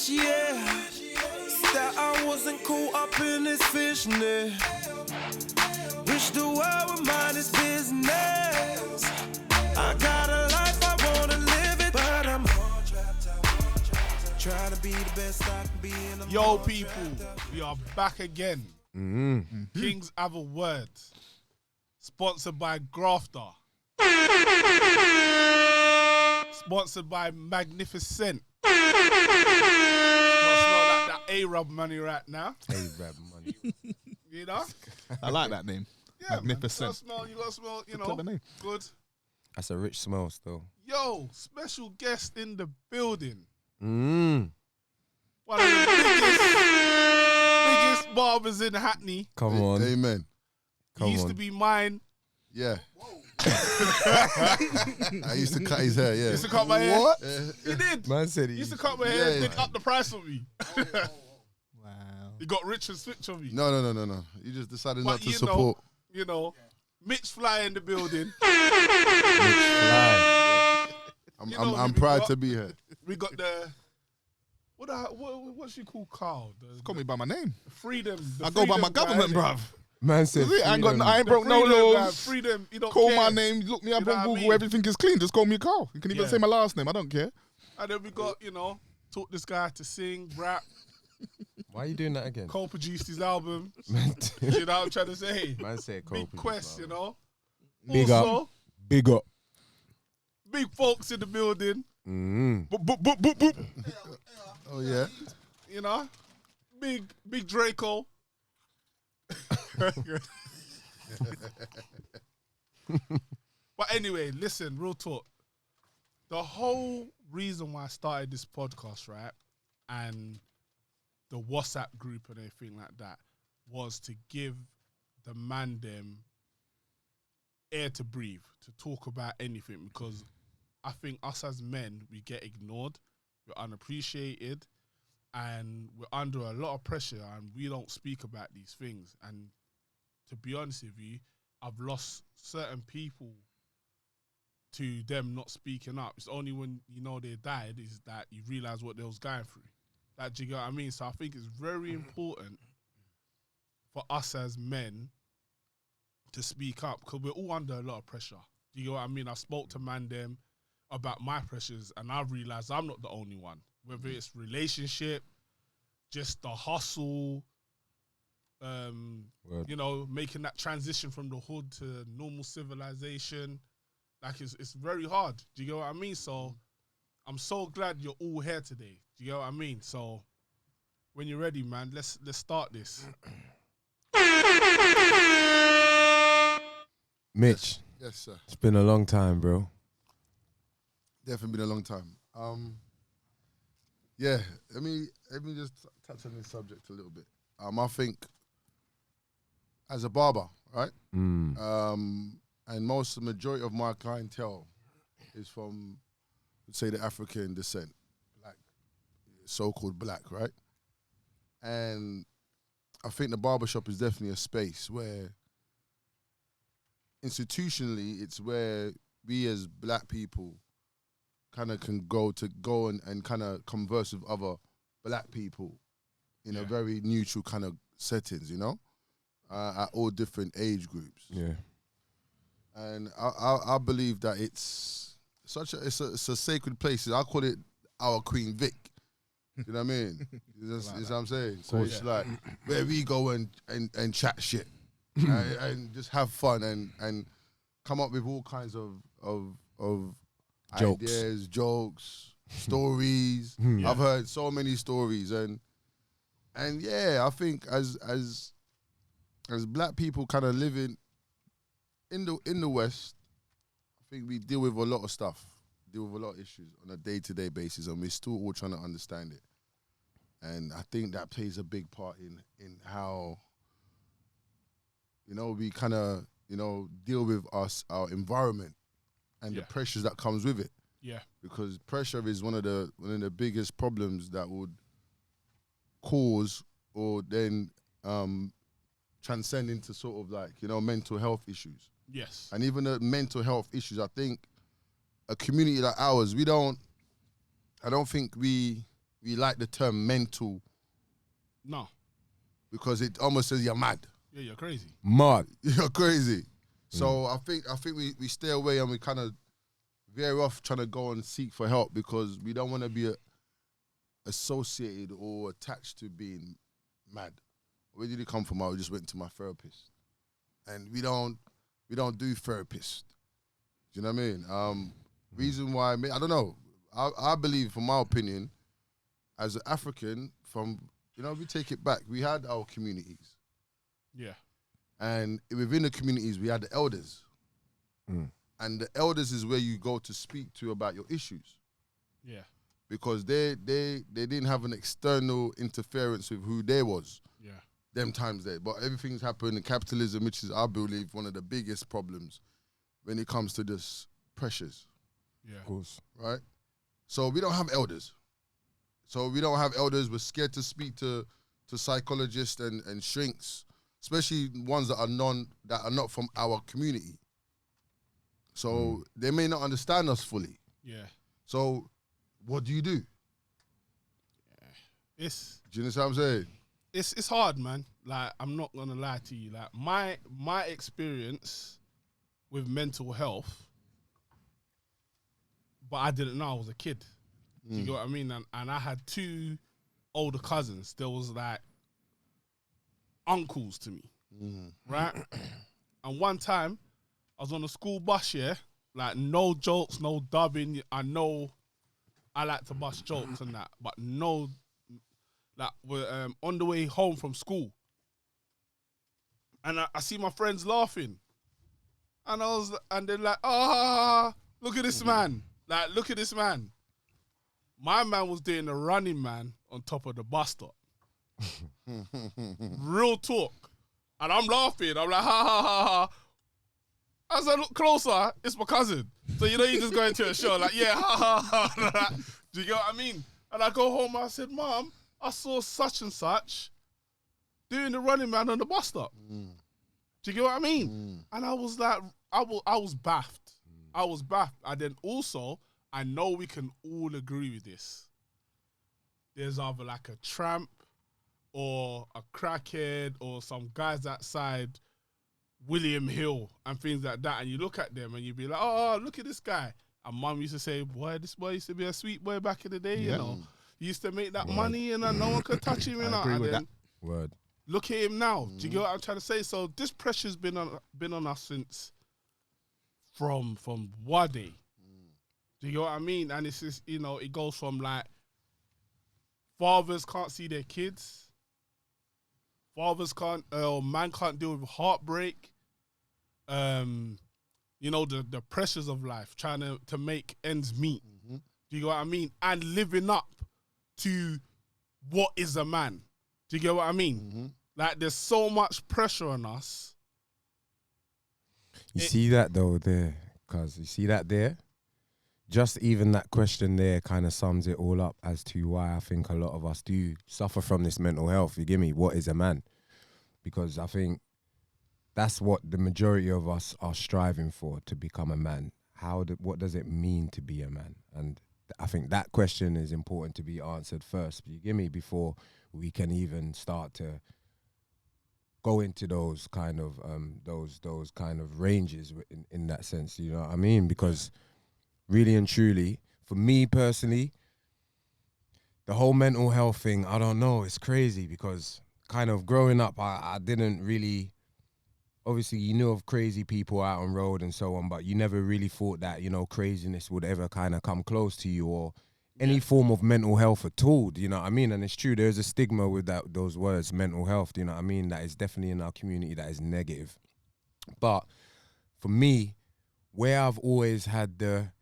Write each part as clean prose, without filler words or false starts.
wish, yeah, that I wasn't caught up in this fishnet. Wish the world would mind its business. I got a life, I wanna live it, but I'm trying to be the best I can be. Yo, people, we are back again. Kings Have a Word, sponsored by Grafter, sponsored by Magnificent. It's gonna smell like that A-Rub money right now. A-Rab money. You know? I like that name. Yeah, Magnificent. Man. You gotta smell, you know, Clever name. good. That's a rich smell still. Yo, special guest in the building. Mm. One of the biggest barbers in Hackney. Come on. Amen. He used to be mine. Yeah. I used to cut his hair, yeah. Used to cut my hair. What? He did. Man said He used to cut my hair and Yeah. did up the price for me. Wow. He got rich and switch on me. No. You just decided But not to you support. You know, Mitch Fly in the building. You know I'm who we proud got. to be here. We got the what's she called, Carl? Call me by my name. Freedom. The I go by my freedom guy, government, innit? bruv. Man said I ain't The broke no freedom guy, laws. Freedom. You don't Call care. my name. Look me up You know on what I Google. mean? Everything is clean. Just call me Carl. You can even Yeah. say my last name. I don't care. And then we got, taught this guy to sing, rap, Why are you doing that again? co-produced his album. Man, You know what I'm trying to say? man said Big Quest, you know. Big Also, up. Big up. big folks in the building, Mm. Boop, boop, boop, boop, boop. Oh, yeah. you know. Big Draco. But anyway, listen, real talk. The whole reason why I started this podcast, right, and the WhatsApp group and everything like that, was to give the man them air to breathe, to talk about anything, because I think us as men, we get ignored, we're unappreciated, and we're under a lot of pressure, and we don't speak about these things. And to be honest with you, I've lost certain people to them not speaking up. It's only when they died is that you realize what they was going through. Like, do you get what I mean? So I think it's very important for us as men to speak up, because we're all under a lot of pressure. Do you get what I mean? I spoke to man them about my pressures, and I realized I'm not the only one. Whether it's relationship, just the hustle, making that transition from the hood to normal civilization, like it's very hard. Do you get what I mean? So I'm so glad you're all here today. Do you get what I mean? So when you're ready, man, let's start this. Mitch, Yes, sir. it's been a long time, bro. Definitely been a long time. Yeah, let me just touch on this subject a little bit. I think as a barber, right? Mm. And the majority of my clientele is from, let's say, the African descent, black, so-called black, right? And I think the barbershop is definitely a space where institutionally it's where we as black people kind of can go and kind of converse with other black people in a very neutral kind of settings, at all different age groups. Yeah. And I believe that it's a sacred place. I call it our Queen Vic. You know what I mean? That's what I'm saying. So it's like where we go and chat shit and just have fun and come up with all kinds of Jokes. ideas, jokes, stories. Yeah. I've heard so many stories and yeah, I think as black people kind of living in the West, I think we deal with a lot of stuff, deal with a lot of issues on a day-to-day basis, and we're still all trying to understand it. And I think that plays a big part in how, we kind of, deal with our environment and the pressures that comes with it. Yeah. Because pressure is one of the biggest problems that would cause or then transcend into sort of like, mental health issues. Yes. And even the mental health issues, I think a community like ours, I don't think we we like the term mental No. because it almost says you're mad. Yeah, you're crazy. Mad. You're crazy. So I think we stay away and we kind of veer off trying to go and seek for help because we don't want to be associated or attached to being mad. Where did it come from? I just went to my therapist, and we don't do therapists. Do you know what I mean? Reason why I don't know. I believe, from my opinion, as an African, we take it back. We had our communities. Yeah. And within the communities, we had the elders. And the elders is where you go to speak to about your issues. Yeah. Because they didn't have an external interference with who they was. Yeah. Them times there. But everything's happened in capitalism, which is, I believe, one of the biggest problems when it comes to this pressures. Yeah. Of course. Right? So we don't have elders. We're scared to speak to psychologists and shrinks, especially ones that are not from our community. So they may not understand us fully. Yeah. So what do you do? Yeah. Do you understand what I'm saying? It's hard, man. Like, I'm not gonna lie to you. Like, my experience with mental health, but I didn't know I was a kid. Do you get what I mean? And I had 2 older cousins. There was like uncles to me, right? And one time, I was on a school bus, yeah? Like, no jokes, no dubbing. I know I like to bust jokes and that, but no, like, we're on the way home from school. And I see my friends laughing. And they're like, look at this man. Like, look at this man. My man was doing the running man on top of the bus stop. Real talk. And I'm laughing. I'm like, ha, ha, ha, ha. As I look closer, it's my cousin. So, you just go into a show like, yeah, ha, ha, ha. Do you get what I mean? And I go home, I said, Mom, I saw such and such doing the running man on the bus stop. Do you get what I mean? And I was like, I was baffed. I was baffed. And then also, I know we can all agree with this. There's either like a tramp or a crackhead or some guys outside William Hill and things like that. And you look at them and you be like, oh, look at this guy. And Mum used to say, boy, this boy used to be a sweet boy back in the day, you know. He used to make that money and no one could touch him. I agree and with then that. Word. look at him now. Do you get what I'm trying to say? So this pressure's been on us since from Wadi. Do you get what I mean? And it's just, it goes from like fathers can't see their kids. Fathers can't, man can't deal with heartbreak. The pressures of life, trying to make ends meet. Do you get what I mean? And living up to what is a man. Do you get what I mean? Like, there's so much pressure on us. You see that though there, cuz you see that there? Just even that question there kind of sums it all up as to why I think a lot of us do suffer from this mental health. You give me, what is a man? Because I think that's what the majority of us are striving for, to become a man. What does it mean to be a man? And I think that question is important to be answered first. You give me, before we can even start to go into those kind of ranges in that sense. You know what I mean? Because really and truly, for me personally, the whole mental health thing, I don't know, it's crazy because kind of growing up, I didn't really, obviously you knew of crazy people out on road and so on, but you never really thought that, craziness would ever kind of come close to you or any form of mental health at all, do you know what I mean? And it's true, there's a stigma with those words, mental health, do you know what I mean? That is definitely in our community, that is negative. But for me, where I've always had the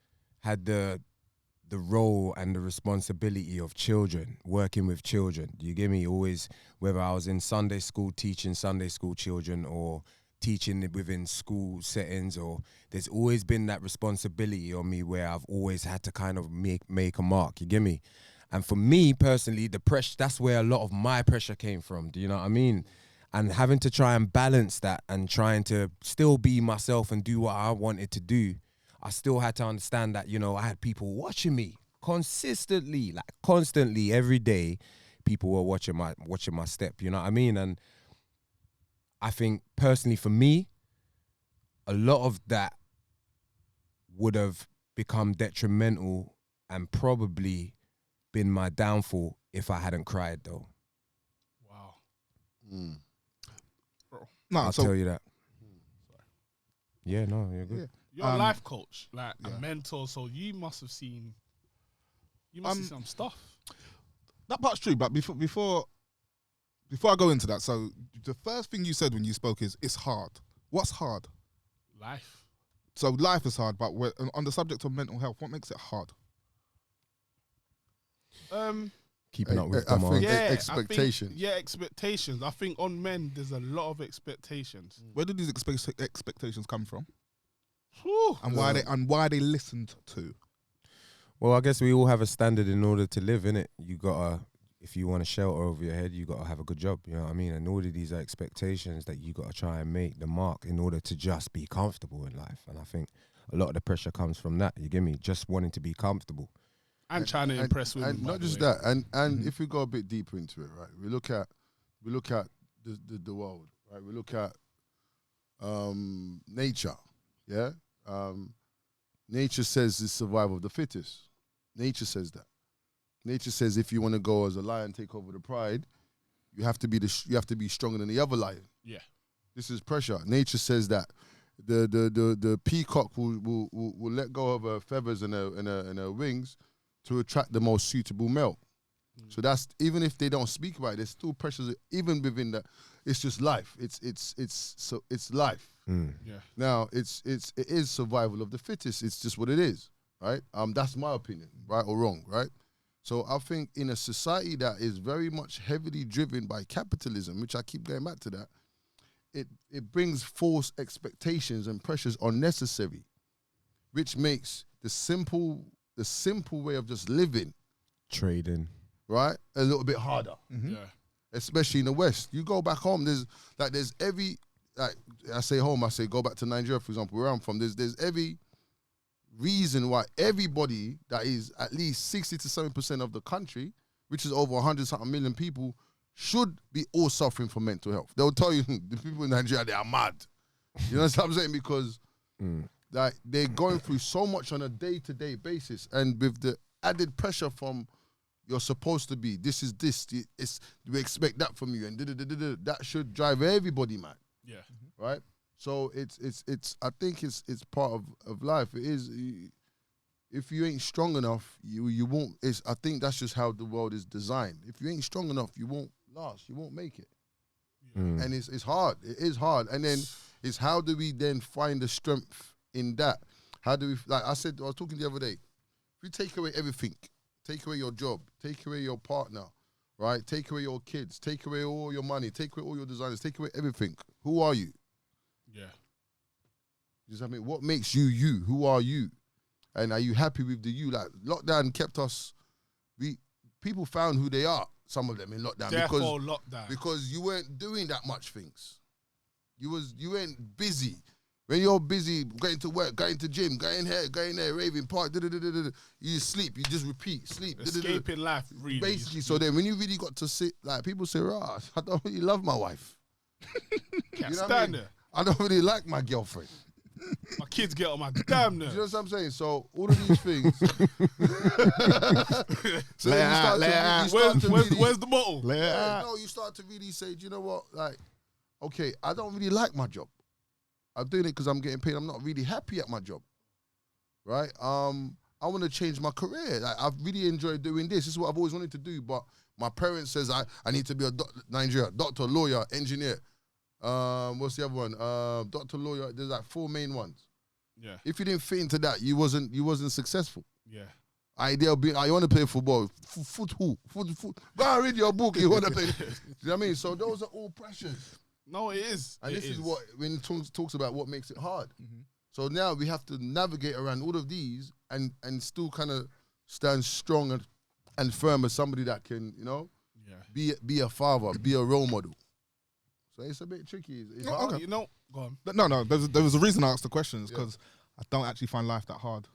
role and the responsibility of children, working with children. Do you get me? Always, whether I was in Sunday school teaching Sunday school children or teaching within school settings, or there's always been that responsibility on me where I've always had to kind of make a mark. You get me? And for me personally, the pressure, that's where a lot of my pressure came from. Do you know what I mean? And having to try and balance that and trying to still be myself and do what I wanted to do, I still had to understand that, I had people watching me. consistently, like constantly, every day, people were watching my step. You know what I mean? And I think personally, for me, a lot of that would have become detrimental and probably been my downfall if I hadn't cried, though. Wow. No, I'll so tell you that. Yeah, no, you're good. yeah. You're a life coach, like a mentor, so you must have seen. You must see some stuff. That part's true, but before I go into that, so the first thing you said when you spoke is it's hard. What's hard? Life. So life is hard, but on the subject of mental health, what makes it hard? Keeping up with I demand. think Yeah, expectations. Expectations. I think on men, there's a lot of expectations. Where do these expectations come from, Whew. and why are they listened to? Well, I guess we all have a standard in order to live, innit? You gotta, if you want a shelter over your head, you gotta have a good job, you know what I mean? And all of these are expectations that you gotta try and make the mark in order to just be comfortable in life. And I think a lot of the pressure comes from that, you get me? Just wanting to be comfortable. And trying to impress women. And by not the just way. that, and if we go a bit deeper into it, right? We look at the world, right? We look at nature, yeah. Nature says it's survival of the fittest. Nature says that. Nature says if you want to go as a lion, take over the pride, you have to be stronger than the other lion. Yeah. This is pressure. Nature says that the peacock will let go of her feathers and her wings to attract the most suitable male. So that's, even if they don't speak about it, there's still pressures even within that. It's just life. It's life. Yeah. Now it is survival of the fittest. It's just what it is, right? That's my opinion, right or wrong, right? So I think in a society that is very much heavily driven by capitalism, which I keep going back to that, it brings false expectations and pressures unnecessary, which makes the simple way of just living, Trading. right, a little bit harder. Yeah. Especially in the West. You go back home, there's every, like, I say home, I say go back to Nigeria, for example, where I'm from, there's every reason why everybody that is at least 60 to 70% of the country, which is over 100-something million people, should be all suffering from mental health. They'll tell you, the people in Nigeria, they are mad. You know what I'm saying? Because like, they're going through so much on a day-to-day basis, and with the added pressure from you're supposed to be, this is this, we expect that from you, and that should drive everybody mad. Yeah. Right? So it's I think it's part of life. It is, if you ain't strong enough, you won't. I think that's just how the world is designed. If you ain't strong enough, you won't last. You won't make it. And it's hard. It is hard. And then it's, how do we then find the strength in that? How do we, like I said, I was talking the other day, if you take away everything, take away your job, take away your partner, right? Take away your kids, take away all your money, take away all your designers, take away everything. Who are you? Yeah. Just, I mean, what makes you you? Who are you? And are you happy with the you? Like, lockdown kept us, people found who they are, some of them in lockdown. Therefore, lockdown. Because you weren't doing that much things. You weren't busy. When you're busy going to work, going to gym, going here, going there, raving, park, you sleep, you just repeat, sleep. Escaping life, really. Basically, so then when you really got to sit, like, people say, "Rah, I don't really love my wife. Can't You know what I stand mean? there. I don't really like my girlfriend." My kids get on my damn Do nerves. you know what I'm saying? So all of these things. So then Where's the bottle? you start to really say, do you know what? Like, okay, I don't really like my job. I'm doing it because I'm getting paid. I'm not really happy at my job, right? I want to change my career. Like, I've really enjoyed doing this. This is what I've always wanted to do. But my parents says I need to be a doctor, lawyer, engineer. What's the other one? Doctor, lawyer. There's like 4 main ones. Yeah. If you didn't fit into that, you wasn't successful. Yeah. Idea being, you want to play football. Football. Go and read your book. You want to play. You know what I mean? So those are all pressures. No, it is. And It this is what, when it talks about what makes it hard. Mm-hmm. So now we have to navigate around all of these and still kind of stand strong and firm as somebody that can, you know, be a father, be a role model. So it's a bit tricky. It's hard. You know, go on. No. There was a reason I asked the questions, because I don't actually find life that hard.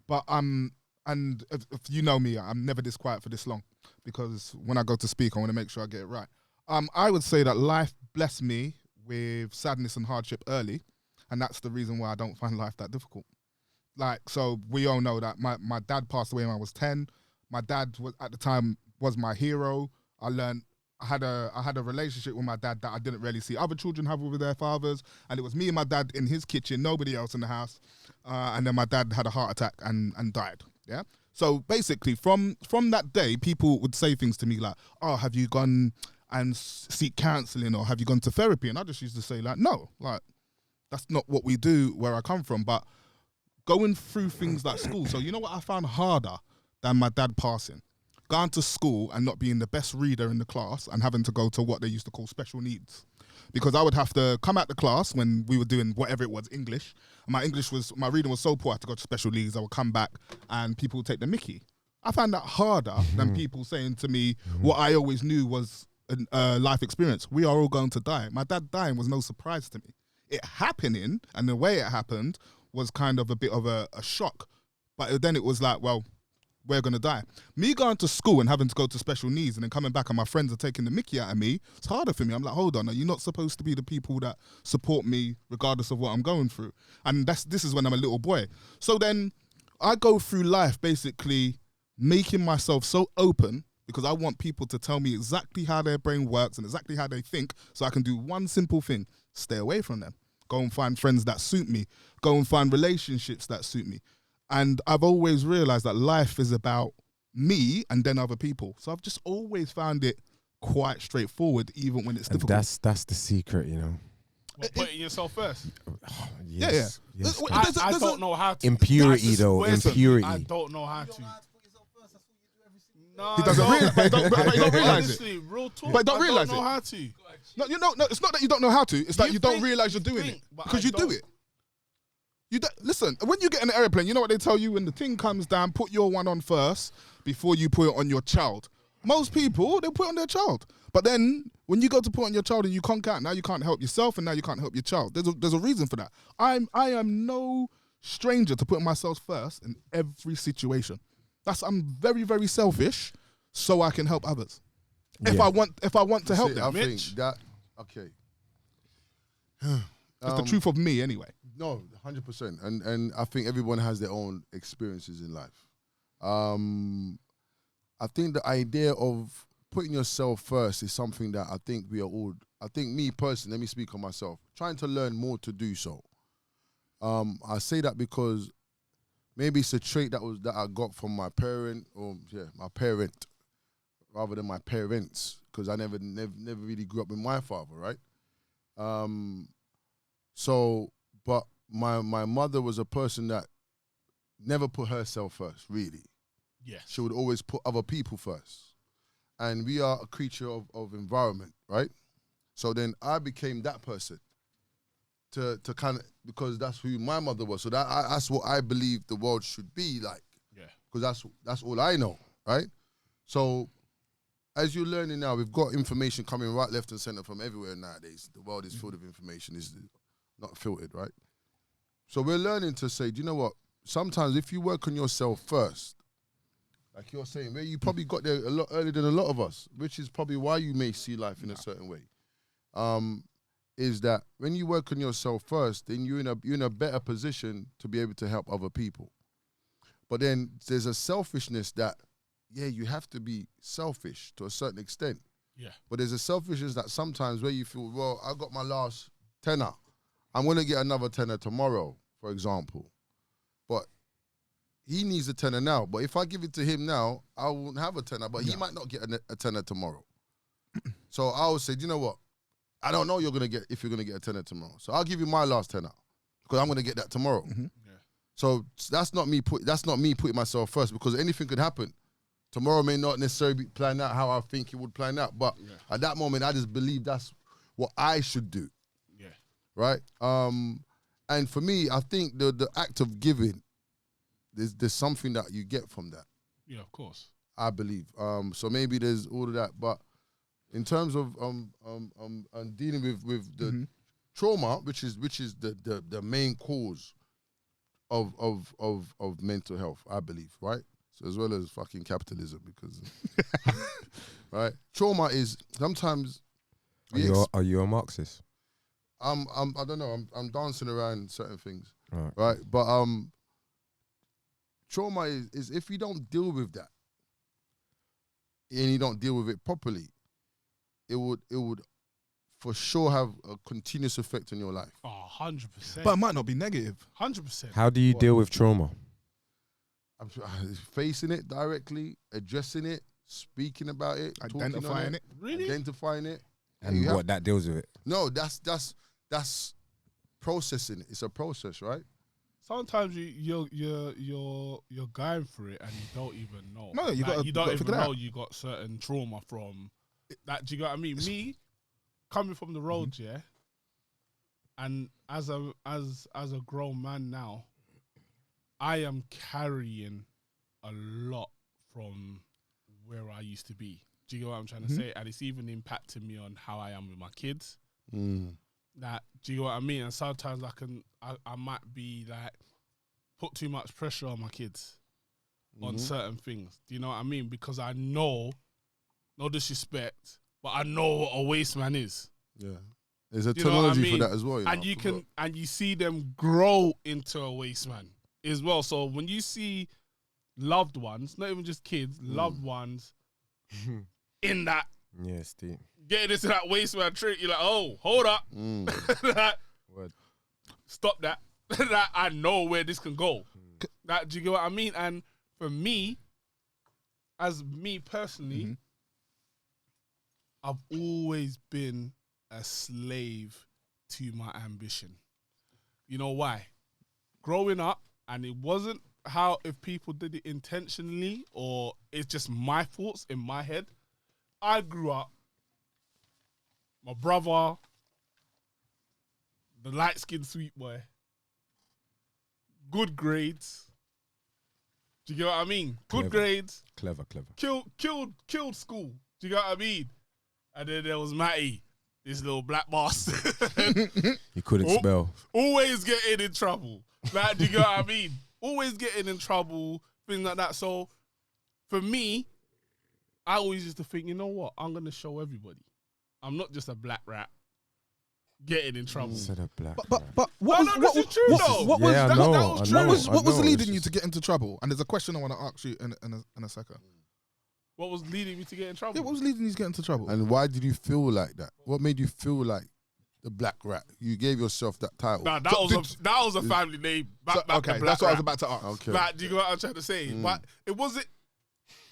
But I and if you know me, I'm never this quiet for this long, because when I go to speak, I want to make sure I get it right. I would say that life blessed me with sadness and hardship early, and that's the reason why I don't find life that difficult. Like, so we all know that my dad passed away when I was 10. My dad was at the time was my hero. I had a relationship with my dad that I didn't really see other children have with their fathers, and it was me and my dad in his kitchen, nobody else in the house. And then my dad had a heart attack and died. Yeah. So basically, from that day, people would say things to me like, "Oh, have you gone and seek counselling, or have you gone to therapy?" And I just used to say like, "No, like that's not what we do where I come from." But going through things like school, so you know what I found harder than my dad passing? Going to school and not being the best reader in the class and having to go to what they used to call special needs. Because I would have to come out the class when we were doing whatever it was, English. And my reading was so poor I had to go to special needs. I would come back and people would take the mickey. I found that harder than people saying to me what I always knew was a life experience. We are all going to die. My dad dying was no surprise to me. It happening and the way it happened was kind of a bit of a shock. But then it was like, well, we're going to die. Me going to school and having to go to special needs and then coming back and my friends are taking the mickey out of me, it's harder for me. I'm like, hold on, are you not supposed to be the people that support me regardless of what I'm going through? And this is when I'm a little boy. So then I go through life basically making myself so open because I want people to tell me exactly how their brain works and exactly how they think, so I can do one simple thing: stay away from them. Go and find friends that suit me. Go and find relationships that suit me. And I've always realized that life is about me and then other people. So I've just always found it quite straightforward, even when it's difficult. That's the secret, you know. Well, putting yourself first. Yes, yeah. yes, I don't know how to. impurity though, Listen, impurity. I don't know how to. No, He doesn't realize, but he don't realize honestly, it. real talk. But don't realize I don't know it. how to. No, it's not that you don't know how to. It's that You you don't think- realize you're doing think, it but because I you do don't. it. Listen, when you get in an airplane, you know what they tell you when the thing comes down, put your one on first before you put it on your child. Most people, they put it on their child. But then when you go to put it on your child and you can't count, now you can't help yourself and now you can't help your child. There's a reason for that. I am no stranger to putting myself first in every situation. I'm very, very selfish so I can help others. If Yeah. I want to help See, them. I Mitch? think that, okay. That's the truth of me anyway. No, 100%. And I think everyone has their own experiences in life. I think the idea of putting yourself first is something that I think me personally, let me speak on myself, trying to learn more to do so. I say that because maybe it's a trait that I got from my parent, my parent, rather than my parents, because I never really grew up with my father, right? But my mother was a person that never put herself first, really. Yes. She would always put other people first. And we are a creature of environment, right? So then I became that person to kind of, because that's who my mother was. So that's what I believe the world should be like. Yeah. Because that's all I know, right? So as you're learning now, we've got information coming right, left, and center from everywhere nowadays. The world is filled with information. It's not filtered, right? So we're learning to say, do you know what? Sometimes if you work on yourself first, like you're saying, where you probably got there a lot earlier than a lot of us, which is probably why you may see life in a certain way, is that when you work on yourself first, then you're in a better position to be able to help other people. But then there's a selfishness that, you have to be selfish to a certain extent. Yeah. But there's a selfishness that sometimes where you feel, well, I got my last tenner. I'm going to get another tenner tomorrow, for example. But he needs a tenner now. But if I give it to him now, I won't have a tenner. But he might not get a tenner tomorrow. So I would say, do you know what? I don't know if you're going to get a tenner tomorrow. So I'll give you my last tenner because I'm going to get that tomorrow. Mm-hmm. Yeah. So that's not me putting myself first, because anything could happen. Tomorrow may not necessarily plan out how I think it would plan out. But at that moment, I just believe that's what I should do. Yeah. Right? And for me, I think the act of giving, there's something that you get from that. Yeah, of course. I believe. So maybe there's all of that. But in terms of dealing with the trauma, which is the main cause of mental health, I believe, right? as well as fucking capitalism, because right, trauma is sometimes. Are you a Marxist? I don't know. I'm dancing around certain things, Right. right? But trauma is if you don't deal with that and you don't deal with it properly, it would for sure have a continuous effect on your life. Oh, 100%. But it might not be negative. 100%. How do you deal with trauma? I'm facing it directly, addressing it, speaking about it, Identifying it. Really? identifying it. And what that deals with it? No, that's processing it. It's a process, right? Sometimes you're going through it and you don't even know. No, you don't gotta even figure it know out. you got certain trauma from that. Do you get what I mean? Me coming from the road, yeah, and as a grown man now, I am carrying a lot from where I used to be. Do you get what I'm trying to say? And it's even impacting me on how I am with my kids. That, do you get what I mean? And sometimes I might be like put too much pressure on my kids on certain things. Do you know what I mean? Because I know, no disrespect, but I know what a waste man is. Yeah. There's a Do you know what I terminology for mean? that as well. And you see them grow into a waste man as well. So when you see loved ones, not even just kids, loved ones in that, Yeah, Steve. getting into that waste man trick, you're like, oh, hold up. Word. Stop that. That I know where this can go. That, do you get what I mean? And for me, as me personally, I've always been a slave to my ambition. You know why? Growing up, and it wasn't how if people did it intentionally or it's just my thoughts in my head. I grew up, my brother, the light-skinned sweet boy, good grades. Do you get what I mean? Good grades. Clever. Killed school. Do you get what I mean? And then there was Matty, this little black bastard. You couldn't spell. Always getting in trouble. Like, do you get what I mean? Always getting in trouble, things like that. So, for me, I always used to think, you know what? I'm going to show everybody. I'm not just a black rat getting in trouble. Said a black. But what this is true, though. what was Yeah, I that- know, that was I true. know, What was I know, leading it's you just- to get into trouble? And there's a question I want to ask you in a second. What was leading me to get in trouble? Yeah, what was leading you to get into trouble? And why did you feel like that? What made you feel like the black rat? You gave yourself that title. Nah, that was a family name. Okay, that's what I was about to ask. Okay. Like, do you get what I'm trying to say? But it wasn't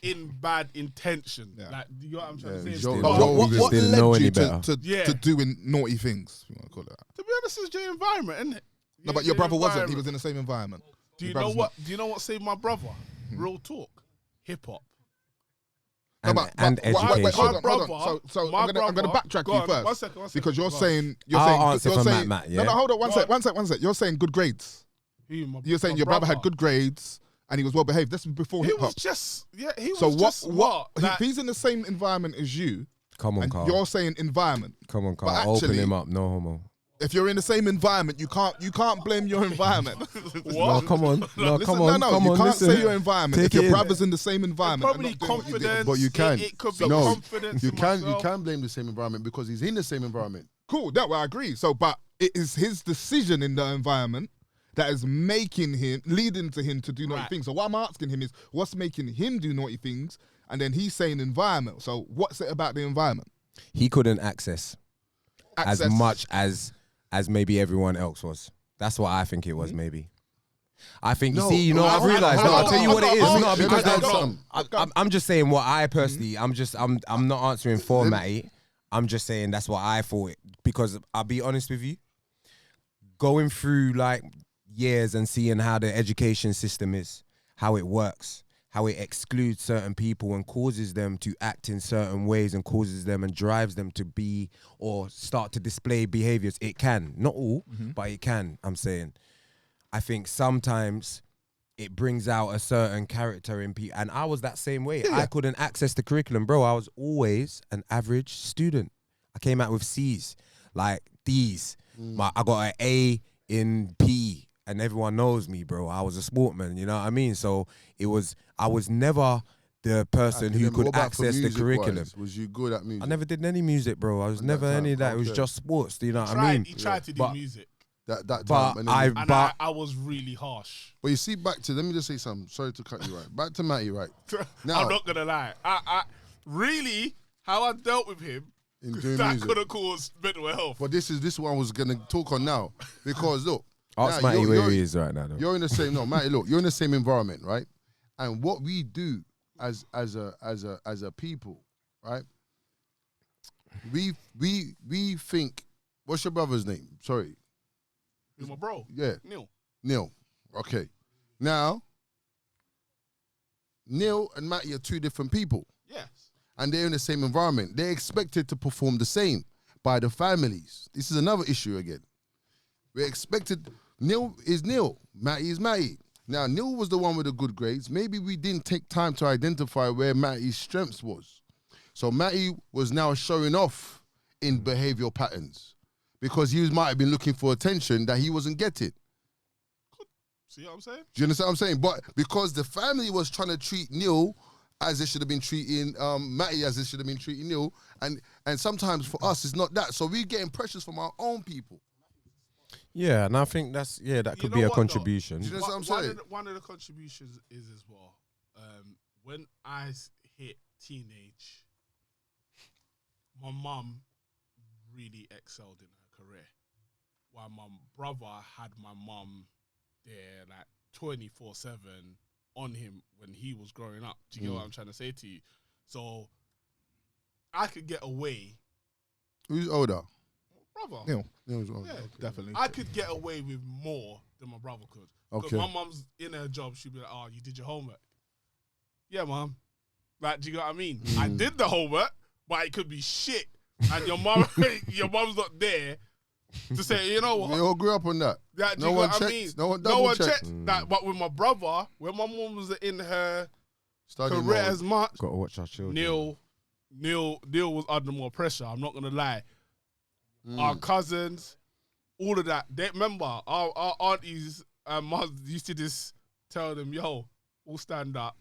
in bad intention. Yeah. Like, do you get what I'm trying Yeah, to say? Joe- It's But not- Joe- What just didn't know led any you better. to doing naughty things? You want to call it that? To be honest, it's your environment, isn't it? No, but your brother wasn't. He was in the same environment. Do you Your know brother's what? Do you know what saved my brother? Real talk, hip hop. And, No, but education. wait, hold on. brother- So my I'm gonna brother- backtrack go you on, first. one second, Because you're go on. saying I'll answer you're for saying Matt, yeah? No, hold on. One Go sec. You're saying good grades. My You're saying your brother had good grades and he was well behaved. This was before He hip hop. was just He So was just smart. if Like, he's in the same environment as you, Come on, and Carl. you're saying environment. Come on, Carl. But Open actually- him up. No homo. If you're in the same environment, you can't blame your environment. No, come on. No, Listen, come on. no, Come you on. can't Listen. say your environment Take if your it in. brother's in the same environment. probably and not doing what you did. confidence. But you can. It could be No, confidence. You in can myself. blame the same environment because he's in the same environment. Cool, that I agree. So, but it is his decision in the environment that is leading to him to do naughty Right. things. So what I'm asking him is, what's making him do naughty things? And then he's saying environment. So what's it about the environment? He couldn't access as Access. much as maybe everyone else was. That's what I think it was, maybe. I think, No, I've realised. No, I'll tell you what it is. No, because that's I'm just saying what I personally, I'm not answering for Matty. I'm just saying that's what I thought. Because I'll be honest with you, going through like years and seeing how the education system is, how it works, how it excludes certain people and causes them to act in certain ways and causes them and drives them to be or start to display behaviors. It can, not all, but it can, I'm saying. I think sometimes it brings out a certain character in people. And I was that same way. I couldn't access the curriculum, bro. I was always an average student. I came out with C's, like D's. I got an A in P. and everyone knows me, bro. I was a sportman, you know what I mean? So I was never the person who Academic. could What about for access the music curriculum. wise? Was you good at music? I never did any music, bro. I was At never that any of time, that. It was okay. just sports. Do you know what I mean? He tried to do But- music, that But time. And then I was really harsh. but you see, back to, let me just say something. Sorry to cut you right. Back to Matty, right? Now- I'm not gonna lie. I really how I dealt with him. In doing That music. could have caused mental health. But this is what I was gonna talk on now, because look, Ask now Matty you're- where he is right now, though. You're in the same Matty. Look, you're in the same environment, right? And what we do as a people, right? We think. What's your brother's name? Sorry, He's my bro. yeah, Neil. Okay, now Neil and Matty are two different people, Yes. and they're in the same environment. They're expected to perform the same by the families. This is another issue again. We're expected. Neil is Neil. Matty is Matty. Now, Neil was the one with the good grades. Maybe we didn't take time to identify where Matty's strengths was. So Matty was now showing off in behavioral patterns because he might have been looking for attention that he wasn't getting. See what I'm saying? Do you understand what I'm saying? But because the family was trying to treat Neil as they should have been treating Matty as they should have been treating Neil, and sometimes for us it's not that. So we're getting pressures from our own people. Yeah, and I think that could know be a what, though? contribution. Do you know what I'm saying? One of the contributions is as well, when I hit teenage, my mum really excelled in her career, while my brother had my mum there like 24/7 on him when he was growing up. Do you get what I'm trying to say to you? So I could get away. Who's older? Brother. Neil. Neil's older. Yeah, Okay. Definitely. I could get away with more than my brother could. Because Okay. my mum's in her job, she'd be like, "Oh, you did your homework." Yeah, mum. Like, do you know what I mean? I did the homework, but it could be shit. And your mum's not there to say, you know what? We all grew up on that. Yeah, do No you know one what I checked. mean? No one No double one checked. checked that. But with my brother, when my mum was in her Study career mode. as much, Got to watch our children. Neil was under more pressure. I'm not gonna lie. Our cousins, all of that. They remember our aunties and mums used to just tell them, "Yo, all stand up,"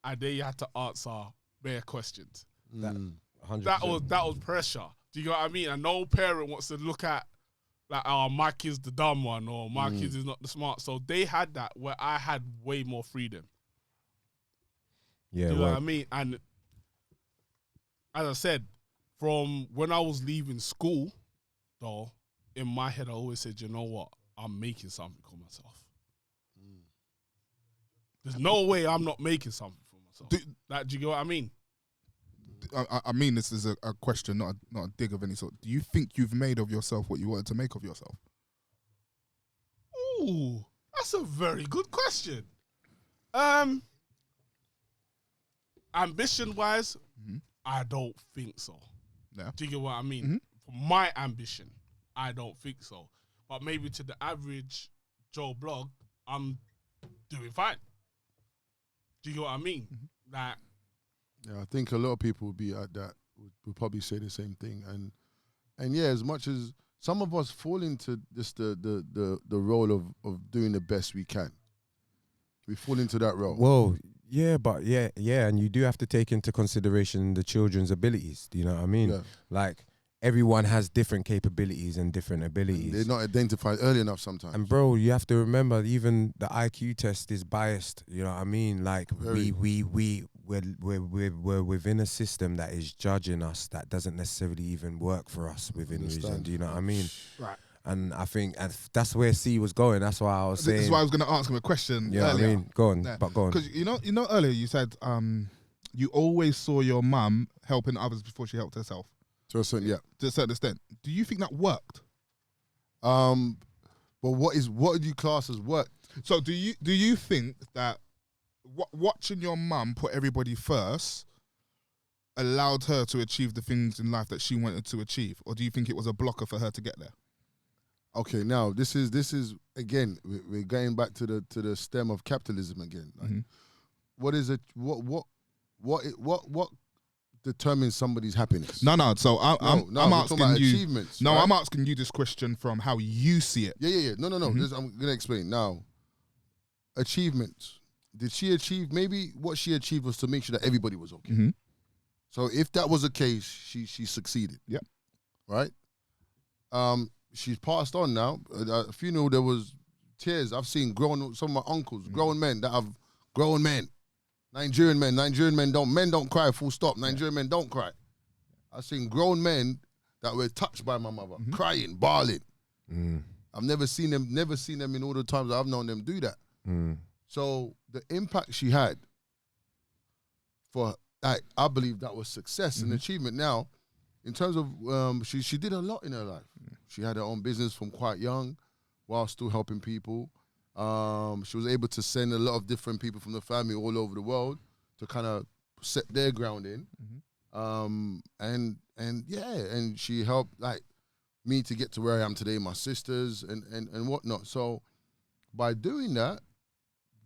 and they had to answer bare questions. That 100%. That was pressure. Do you know what I mean? And no parent wants to look at like, "Oh, my kid's the dumb one," or "My kid is not the smart." So they had that where I had way more freedom. Yeah, Do you know what I well, mean? And as I said, from when I was leaving school, though, in my head I always said, you know what? I'm making something for myself. There's no way I'm not making something for myself. Do you get what I mean? I mean, this is a question, not a dig of any sort. Do you think you've made of yourself what you wanted to make of yourself? Ooh, that's a very good question. Ambition-wise, I don't think so. Yeah. Do you get what I mean? For my ambition, I don't think so. But maybe to the average Joe Blog, I'm doing fine. Do you get what I mean? Like, Yeah, I think a lot of people would be at that. Would probably say the same thing. And yeah, as much as some of us fall into just the role of doing the best we can, we fall into that role. well, yeah, but yeah, and you do have to take into consideration the children's abilities. Do you know what I mean? Yeah. Like, everyone has different capabilities and different abilities. They're not identified early enough sometimes. And bro, you have to remember, even the IQ test is biased. You know what I mean? Like, Very. we're within a system that is judging us, that doesn't necessarily even work for us within reason. Understand. Do you know what I mean? right. And I think that's where C was going. That's why I was saying. This is why I was going to ask him a question you know what I earlier. mean? Go on, Yeah. but go on. Because you know earlier you said you always saw your mum helping others before she helped herself To a certain, yeah. to a certain extent. Do you think that worked? But what do you class as work? So do you think that watching your mum put everybody first allowed her to achieve the things in life that she wanted to achieve, or do you think it was a blocker for her to get there? Okay, now this is again we're going back to the stem of capitalism again. Like, what is it? What determines somebody's happiness. No. So I'm we're talking asking about you. achievements. No, right? I'm asking you this question from how you see it. Yeah. No. Mm-hmm. I'm gonna explain now. Achievements. Did she achieve? Maybe what she achieved was to make sure that everybody was okay. Mm-hmm. So if that was the case, she succeeded. Yep. Right. She's passed on now. At a funeral, there was tears. I've seen some of my uncles, grown men that have grown men. Nigerian men don't cry, full stop. Nigerian men don't cry. I've seen grown men that were touched by my mother, crying, bawling. I've never seen them in all the times I've known them do that. So the impact she had for, like, I believe that was success and achievement. Now, in terms of, she did a lot in her life. She had her own business from quite young while still helping people. She was able to send a lot of different people from the family all over the world to kind of set their ground in. And she helped, like, me to get to where I am today, my sisters and whatnot. So by doing that,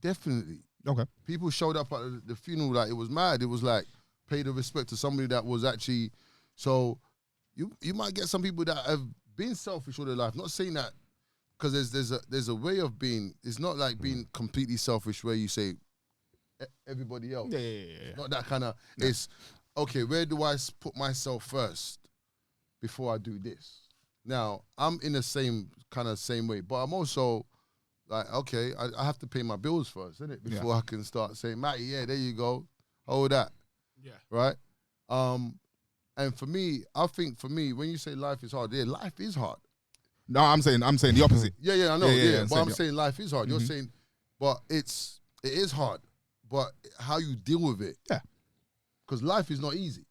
definitely. Okay. People showed up at the funeral like it was mad. It was like pay the respect to somebody that was actually, so you might get some people that have been selfish all their life. Not saying that, because there's a way of being. It's not like being completely selfish where you say everybody else. Yeah. Not that kind of. It's okay. Where do I put myself first before I do this? Now I'm in the same way, but I'm also like, okay, I have to pay my bills first, innit? Before I can start saying, Matty, yeah, there you go, hold that. Yeah. Right. And for me, I think when you say life is hard, life is hard. No, I'm saying the opposite. Yeah, I know. Yeah, But I'm saying life is hard. You're saying, but it is hard. But how you deal with it. Yeah. Because life is not easy.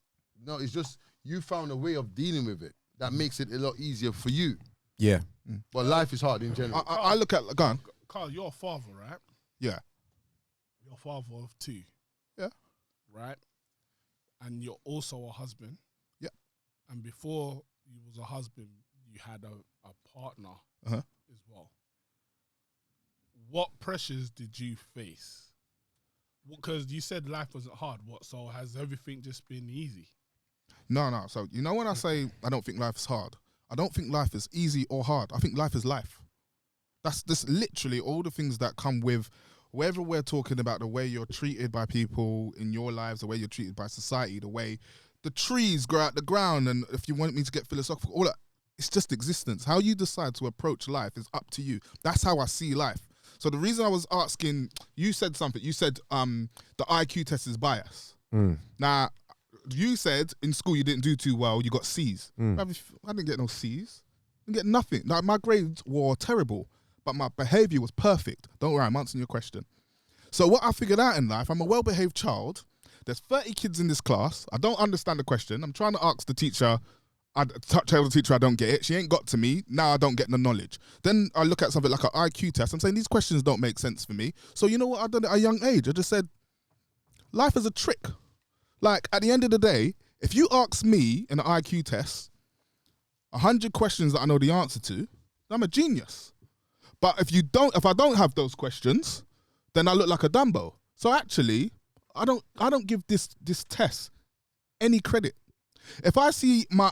No, it's just you found a way of dealing with it that makes it a lot easier for you. Yeah. But life is hard in general. I look at, go on. Carl, you're a father, right? Yeah. You're a father of 2. Yeah. Right? And you're also a husband. Yeah. And before you was a husband, you had a partner Uh-huh. as well. What pressures did you face? Because you said life wasn't hard. So has everything just been easy? No. So, you know when I say I don't think life is hard, I don't think life is easy or hard. I think life is life. That's just literally all the things that come with, whether we're talking about the way you're treated by people in your lives, the way you're treated by society, the way the trees grow out the ground, and if you want me to get philosophical, all that, it's just existence. How you decide to approach life is up to you. That's how I see life. So the reason I was asking, you said something. You said the IQ test is bias. Now, you said in school you didn't do too well. You got C's. I didn't get no C's. I didn't get nothing. Like, my grades were terrible, but my behavior was perfect. Don't worry, I'm answering your question. So what I figured out in life, I'm a well-behaved child. There's 30 kids in this class. I don't understand the question. I'm trying to ask the teacher. I tell the teacher I don't get it. She ain't got to me. Now I don't get the knowledge. Then I look at something like an IQ test. I'm saying these questions don't make sense for me. So you know what I done at a young age? I just said, life is a trick. Like, at the end of the day, if you ask me in an IQ test 100 questions that I know the answer to, I'm a genius. But if I don't have those questions, then I look like a Dumbo. So actually, I don't give this test any credit. If I see my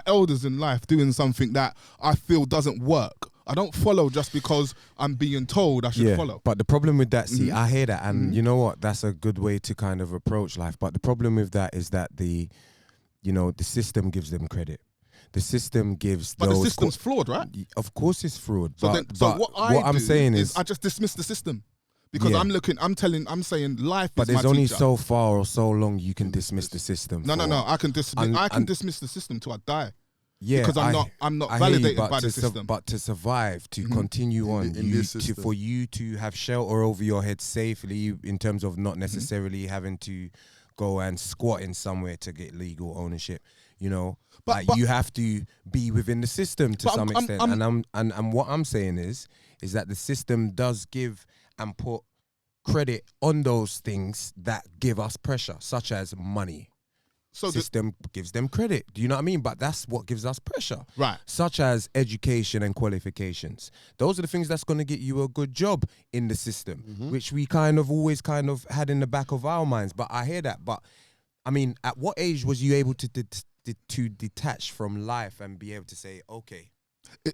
elders in life doing something that I feel doesn't work, I don't follow just because I'm being told I should follow. But the problem with that, see, I hear that, and you know what? That's a good way to kind of approach life. But the problem with that is that the system gives them credit. The system gives But the system's flawed, right? Of course it's fraud. So what I'm saying is I just dismiss the system. Because I'm saying life but is my there's only teacher. so far or so long you can dismiss the system. No. I can dismiss the system till I die. Yeah, because I'm not validated by the system. But to survive, to continue on, for you to have shelter over your head safely, in terms of not necessarily having to go and squat in somewhere to get legal ownership, but you have to be within the system to some extent. And what I'm saying is that the system does give and put credit on those things that give us pressure, such as money. So system gives them credit. Do you know what I mean? But that's what gives us pressure. Right. Such as education and qualifications. Those are the things that's going to get you a good job in the system, which we always had in the back of our minds. But I hear that. But I mean, at what age was you able to to detach from life and be able to say, okay,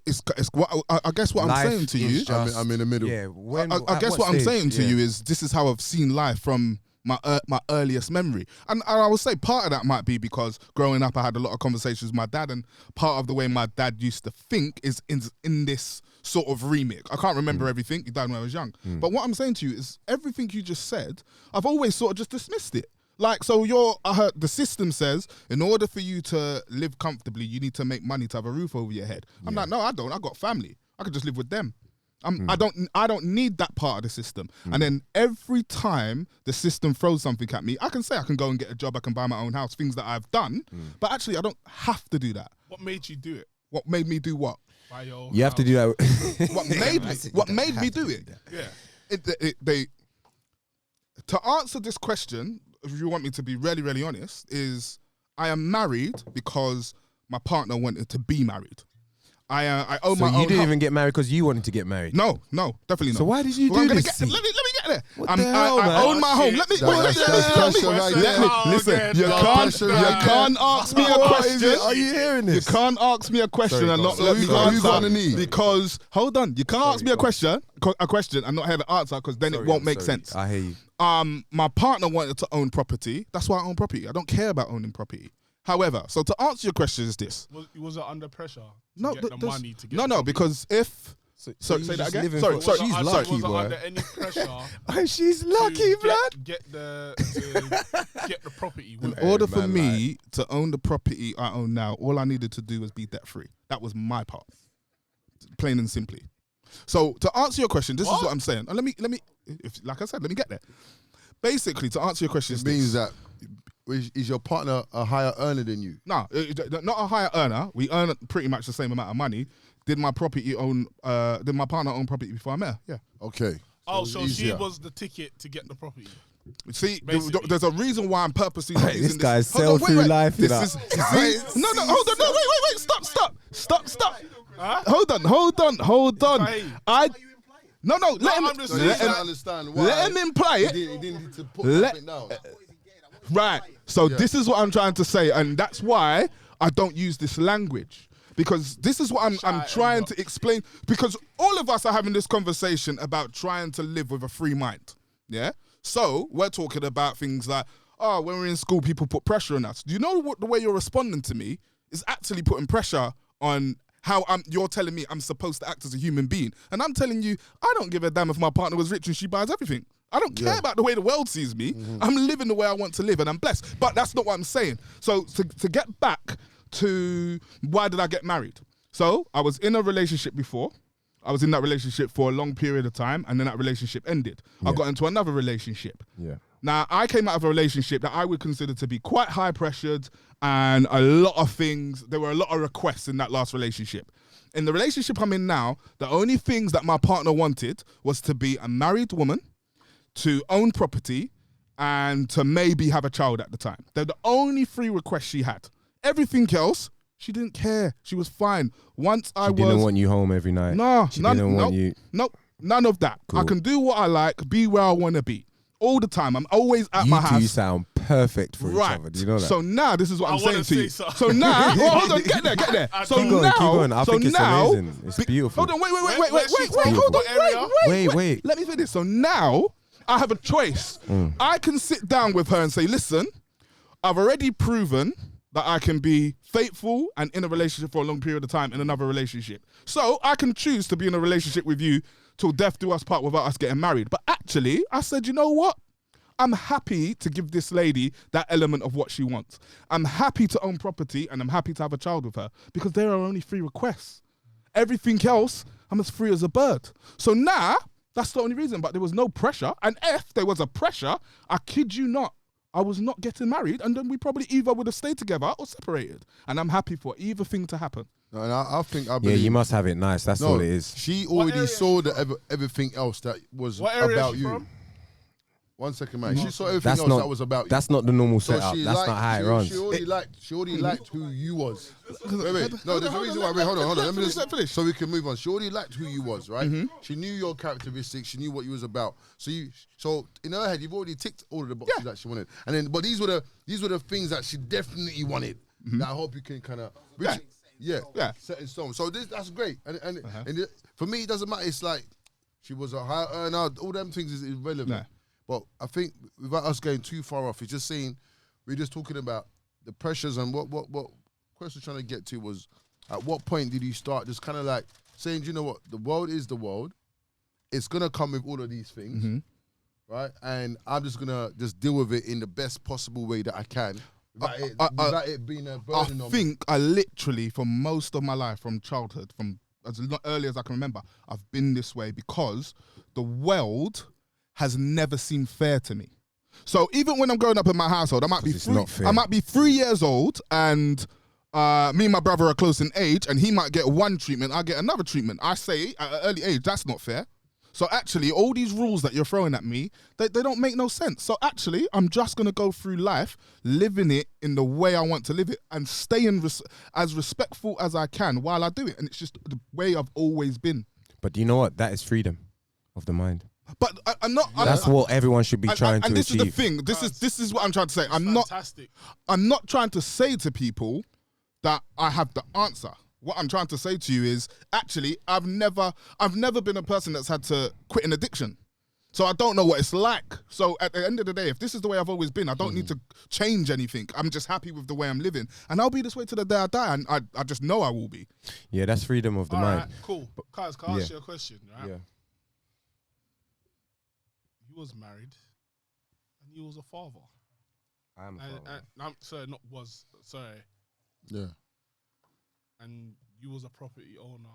It's what I guess what I'm life saying to is you. just- I'm in the middle. Yeah, when, I at guess what I'm stage? saying to Yeah. you is this is how I've seen life from my earliest memory, and I would say part of that might be because growing up I had a lot of conversations with my dad, and part of the way my dad used to think is in this sort of remit. I can't remember everything. He died when I was young, but what I'm saying to you is everything you just said, I've always sort of just dismissed it. Like, so I heard the system says in order for you to live comfortably, you need to make money to have a roof over your head. I'm like, no, I don't. I got family. I could just live with them. I don't need that part of the system. And then every time the system throws something at me, I can say I can go and get a job, I can buy my own house, things that I've done. But actually, I don't have to do that. What made you do it? What made me do what? Buy your own You have to do that. What made me do it? Yeah. To answer this question, if you want me to be really, really honest, is I am married because my partner wanted to be married. I own So my own you didn't house. even get married because you wanted to get married? No, definitely not. So why did you Well, do I'm gonna this? get, let me get there. What the hell, I man? own my home. Let me That's pressure right there. listen. You That's pressure right can't ask me a What is question. it? Are you hearing You this? can't ask me a question Sorry, and go not on. So let me who got on the answer knee? because hold on, you can't ask me a question and not hear the answer because then it won't make sense. I hear you. My partner wanted to own property. That's why I own property. I don't care about owning property. However, so to answer your question is this. Was it under pressure? No, to get the money to get no, the property? because if So say you that just again. living Sorry, for- sorry. she's was lucky, it boy. under any pressure? Oh, she's to lucky, blood. Get the property. In With order for man, me to own the property I own now, all I needed to do was be debt free. That was my part, plain and simply. So to answer your question, this is what I'm saying. And let me, like I said, let me get there. Basically, to answer your question, It means that is your partner a higher earner than you? no, not a higher earner. We earn pretty much the same amount of money. Did my partner own property before I met her? Yeah. Okay. Oh, it's so she easier. was the ticket to get the property. See, Basically. there's a reason why I'm purposely not Hey, using this guy's Hold on, sailed through life, you This know. is see, no, hold on, no, wait, stop. Hold on. Hey. No, let him. I'm just So you saying don't that- understand why Let him imply he it. didn't need to put Let- something down. Right. So this is what I'm trying to say, and that's why I don't use this language. Because this is what I'm trying to explain. Because all of us are having this conversation about trying to live with a free mind. Yeah? So we're talking about things like, oh, when we're in school, people put pressure on us. Do you know what the way you're responding to me is actually putting pressure on how you're telling me I'm supposed to act as a human being. And I'm telling you, I don't give a damn if my partner was rich and she buys everything. I don't care about the way the world sees me. I'm living the way I want to live and I'm blessed. But that's not what I'm saying. So to get back to why did I get married? So I was in a relationship before. I was in that relationship for a long period of time and then that relationship ended. I got into another relationship. Yeah. Now, I came out of a relationship that I would consider to be quite high pressured and a lot of things, there were a lot of requests in that last relationship. In the relationship I'm in now, the only things that my partner wanted was to be a married woman, to own property, and to maybe have a child at the time. They're the only three requests she had. Everything else, she didn't care. She was fine. Once I She was... didn't want you home every night. No, She didn't want you. Nope, none of that. I can do what I like, be where I want to be. All the time. I'm always at my You house. two sound perfect for each other. Do you know that? So now this is what I I'm saying wanna to you. say so. So now, well, hold on, get there. So Keep going, now, keep going. I so think it's now, amazing. It's beautiful. Hold on, wait, Where's she from? hold on, What area? Wait. Let me finish. So now I have a choice. I can sit down with her and say, listen, I've already proven that I can be faithful and in a relationship for a long period of time in another relationship. So I can choose to be in a relationship with you till death do us part without us getting married. But actually, I said, you know what? I'm happy to give this lady that element of what she wants. I'm happy to own property and I'm happy to have a child with her because there are only 3 requests. Everything else, I'm as free as a bird. So now, that's the only reason, but there was no pressure. And if there was a pressure, I kid you not, I was not getting married and then we probably either would have stayed together or separated. And I'm happy for either thing to happen. No, and I Yeah, believe. you must have it nice. That's all it is. She What already area saw is she everything else that was What area about is she you. from? 1 second, man. She saw everything That's else not that was about you. That's not the normal So setup. she That's liked- not how it runs. She already liked who you was. Wait. No, there's a reason why. Wait, hold on. Let me just finish. So we can move on. She already liked who you was, right? She knew your characteristics. She knew what you was about. So in her head, you've already ticked all of the boxes that she wanted. And then, but these were the things that she definitely wanted. That I hope you can kind of, set in stone. So that's great. And for me, it doesn't matter. It's like she was a high earner. All them things is irrelevant. Nah. But I think without us going too far off, it's just saying we're just talking about the pressures and what question trying to get to was at what point did you start just kind of like saying, you know what, the world is the world. It's gonna come with all of these things, right? And I'm just gonna just deal with it in the best possible way that I can without it being a burden on me. I literally, for most of my life, from childhood, from as early as I can remember, I've been this way because the world has never seemed fair to me. So even when I'm growing up in my household, I might be 3 years old, and me and my brother are close in age, and he might get one treatment, I get another treatment. I say at an early age, that's not fair. So actually, all these rules that you're throwing at me, they don't make no sense. So actually, I'm just going to go through life, living it in the way I want to live it, and staying as respectful as I can while I do it. And it's just the way I've always been. But do you know what? That is freedom of the mind. But I'm not. That's what everyone should be trying to achieve. And this is the thing. This is what I'm trying to say. I'm not trying to say to people that I have the answer. What I'm trying to say to you is, actually, I've never been a person that's had to quit an addiction. So I don't know what it's like. So at the end of the day, if this is the way I've always been, I don't need to change anything. I'm just happy with the way I'm living. And I'll be this way to the day I die. And I just know I will be. Yeah, that's freedom of the mind. Right, cool. Kaz, can I ask you a question, right? Yeah. You was married and you was a father. I am a father. Yeah. And you was a property owner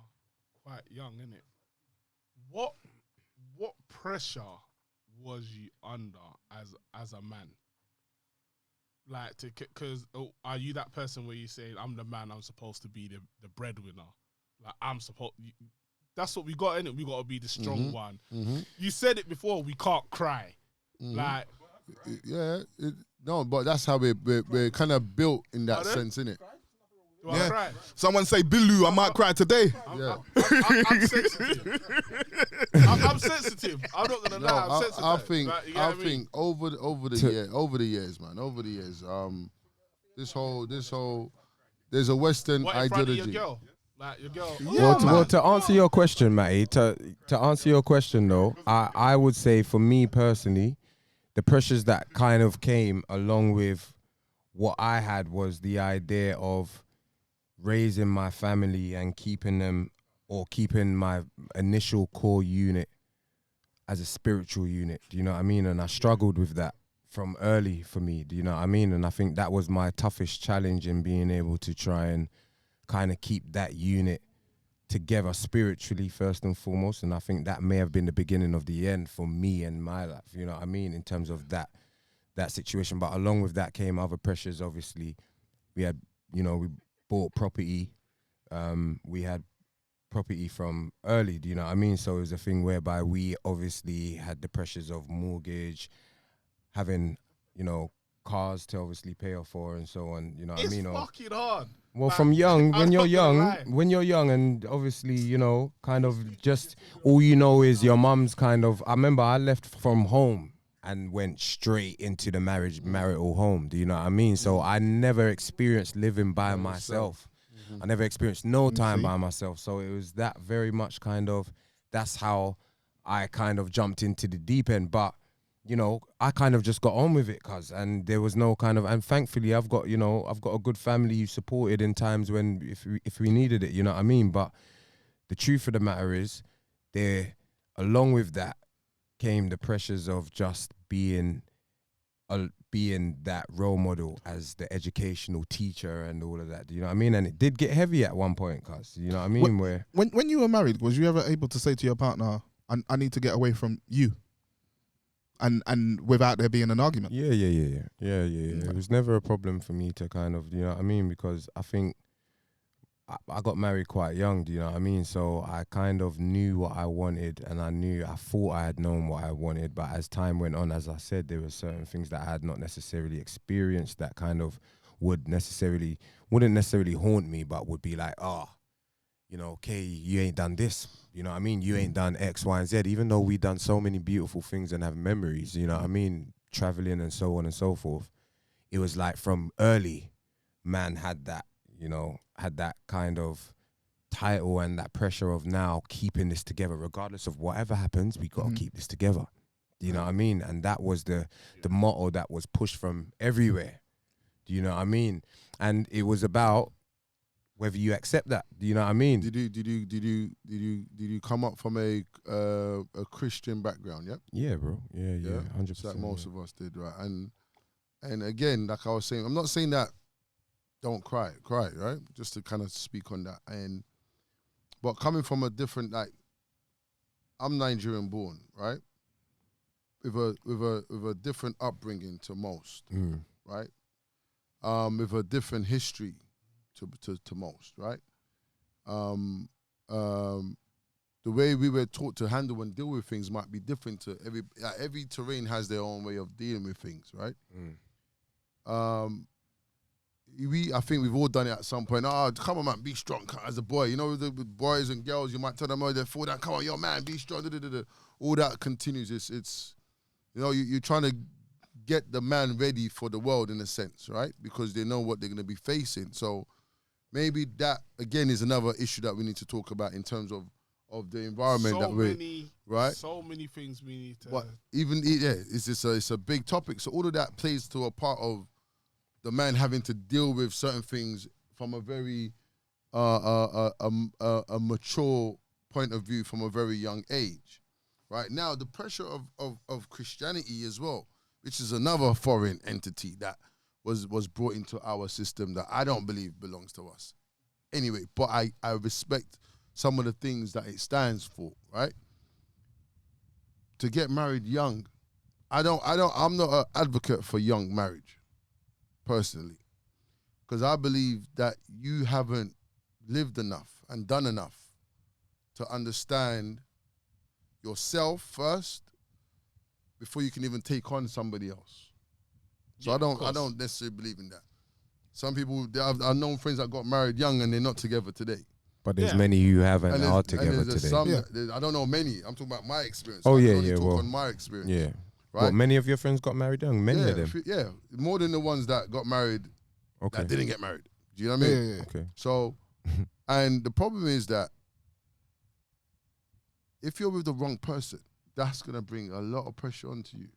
quite young, innit? What pressure was you under as a man? Like, because are you that person where you say, I'm the man, I'm supposed to be the breadwinner? Like, that's what we got, innit? We got to be the strong one. You said it before, we can't cry. Like, yeah, no, but that's how we're kind of built in that sense, innit? I cry? Someone say, Bilu, I might cry today. I'm sensitive. I'm sensitive. I'm not gonna lie. I'm sensitive. I think over the years, this whole there's a Western what, ideology. Your girl? Like your girl? Well, to answer your question, Matty, to answer your question though, I would say for me personally, the pressures that kind of came along with what I had was the idea of raising my family and keeping my initial core unit as a spiritual unit. Do you know what I mean? And I struggled with that from early for me. Do you know what I mean? And I think that was my toughest challenge in being able to try and kind of keep that unit together spiritually first and foremost. And I think that may have been the beginning of the end for me and my life. You know what I mean? In terms of that situation. But along with that came other pressures. Obviously, we had, we bought property. We had property from early, do you know what I mean? So it was a thing whereby we obviously had the pressures of mortgage, having, cars to obviously pay off for and so on, you know what I mean? It's fucking hard. Well, from young, when you're young and obviously, kind of just all is your mum's kind of, I remember I left from home and went straight into the marital home. Do you know what I mean? So I never experienced living by myself. I never experienced no time by myself. So it was that very much kind of, that's how I kind of jumped into the deep end. But, I kind of just got on with it, and there was no kind of, and thankfully I've got a good family who supported in times when, if we needed it, you know what I mean? But the truth of the matter is, along with that, came the pressures of just being that role model as the educational teacher and all of that. Do you know what I mean? And it did get heavy at one point, you know what I mean? When you were married, was you ever able to say to your partner, I need to get away from you? And without there being an argument? Yeah. It was never a problem for me to kind of, you know what I mean? Because I think I got married quite young, do you know what I mean? So I kind of knew what I wanted, and I thought I had known what I wanted. But as time went on, as I said, there were certain things that I had not necessarily experienced that kind of wouldn't necessarily haunt me, but would be like, you know, okay, you ain't done this. You know what I mean? You ain't done X, Y, and Z, even though we done so many beautiful things and have memories, you know what I mean? Traveling and so on and so forth. It was like from early, man had that, you know, had that kind of title and that pressure of now keeping this together. Regardless of whatever happens, we got to keep this together. You know what I mean? And that was the motto that was pushed from everywhere. Do you know what I mean? And it was about whether you accept that. Do you know what I mean? Did you come up from a Christian background? Yep. Yeah, bro. Yeah, 100%. It's like most of us did, right? And again, like I was saying, I'm not saying that don't cry, right? Just to kind of speak on that. But coming from a different, like, I'm Nigerian born, right? With a different upbringing to most, right? With a different history to most, right? The way we were taught to handle and deal with things might be different to every terrain has their own way of dealing with things, right? I think we've all done it at some point. Oh, come on, man, be strong as a boy. You know, with boys and girls, you might tell them, oh, they fall down. Come on, yo, man, be strong. All that continues. It's you know, you're trying to get the man ready for the world in a sense, right? Because they know what they're going to be facing. So maybe that, again, is another issue that we need to talk about in terms of the environment right? So many things we need to... But even, it's a big topic. So all of that plays to a part of the man having to deal with certain things from a very a mature point of view from a very young age. Right now, the pressure of Christianity as well, which is another foreign entity that was brought into our system that I don't believe belongs to us. Anyway, but I respect some of the things that it stands for, right? To get married young, I'm not an advocate for young marriage, personally, because I believe that you haven't lived enough and done enough to understand yourself first before you can even take on somebody else. So I don't necessarily believe in that. Some people, I've known friends that got married young and they're not together today. But there's many who haven't are together and today. Some, I don't know many. I'm talking about my experience. Oh, I yeah, can only yeah. talk Well, on my experience. Yeah. Right? Well, many of your friends got married young. Many of them. Yeah, more than the ones that got married that didn't get married. Do you know what I mean? Yeah. Okay. So, and the problem is that if you're with the wrong person, that's going to bring a lot of pressure onto you.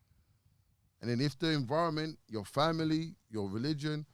And then if the environment, your family, your religion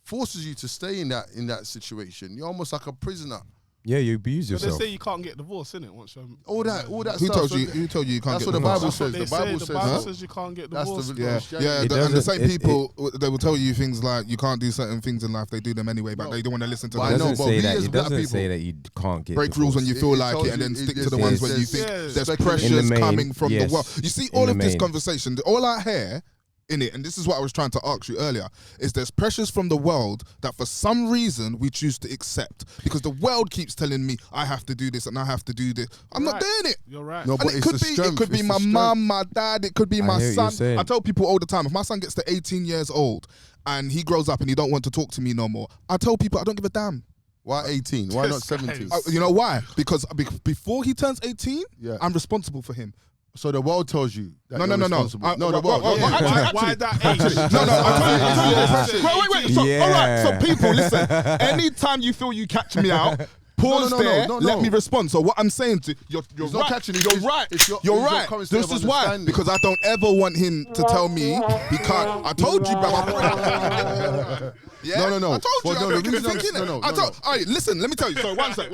forces you to stay in that situation, you're almost like a prisoner. Yeah, you abuse But yourself. they say you can't get divorced, innit? Once you're All that Who stuff. told you? Who told you can't That's get what the divorced? Bible says. They The Bible say says. says you can't get That's divorced. the Yeah, Christianity. and the same people, they will tell you things like you can't do certain things in life. They do them anyway, but they don't want to listen to But It them. I know, doesn't but say we that. as It black doesn't say people that you can't get Break rules when you feel It like tells it, and you- then it stick to just the ones says- when you think says- there's In the pressures main, coming from the yes. world. You see, In all the of this main. conversation, all I hear in it, and this is what I was trying to ask you earlier, is there's pressures from the world that for some reason we choose to accept because the world keeps telling me I have to do this and I have to do this. I'm not Right. doing it. You're right. No, And but it it's could the be, strength. it could be It's my the strength. mum, my dad, it could be I my hear what you're son. saying. I tell people all the time, if my son gets to 18 years old and he grows up and he don't want to talk to me no more, I tell people I don't give a damn. Why 18? Why not 17? You know why? Because before he turns 18, Yeah. I'm responsible for him. So the world tells you that No, you're no, no, no. responsible. No, the Why- world. why- yeah. why- Why actually- that age? No, I told you the pressure. Wait. So, Yeah. all right. So people, listen. Anytime you feel you catch me out, pause No, there. no. Let me respond. So what I'm saying to you're He's right. not catching it. You're It's- right. it's your right. current state This of is why. understanding. Because I don't ever want him to tell me he can't. I told you, brother. Yeah? No. I told you. Well, no, I'm the making reason a thing, I'm- innit? no, I told. no. All right, listen. Let me tell you. So one sec.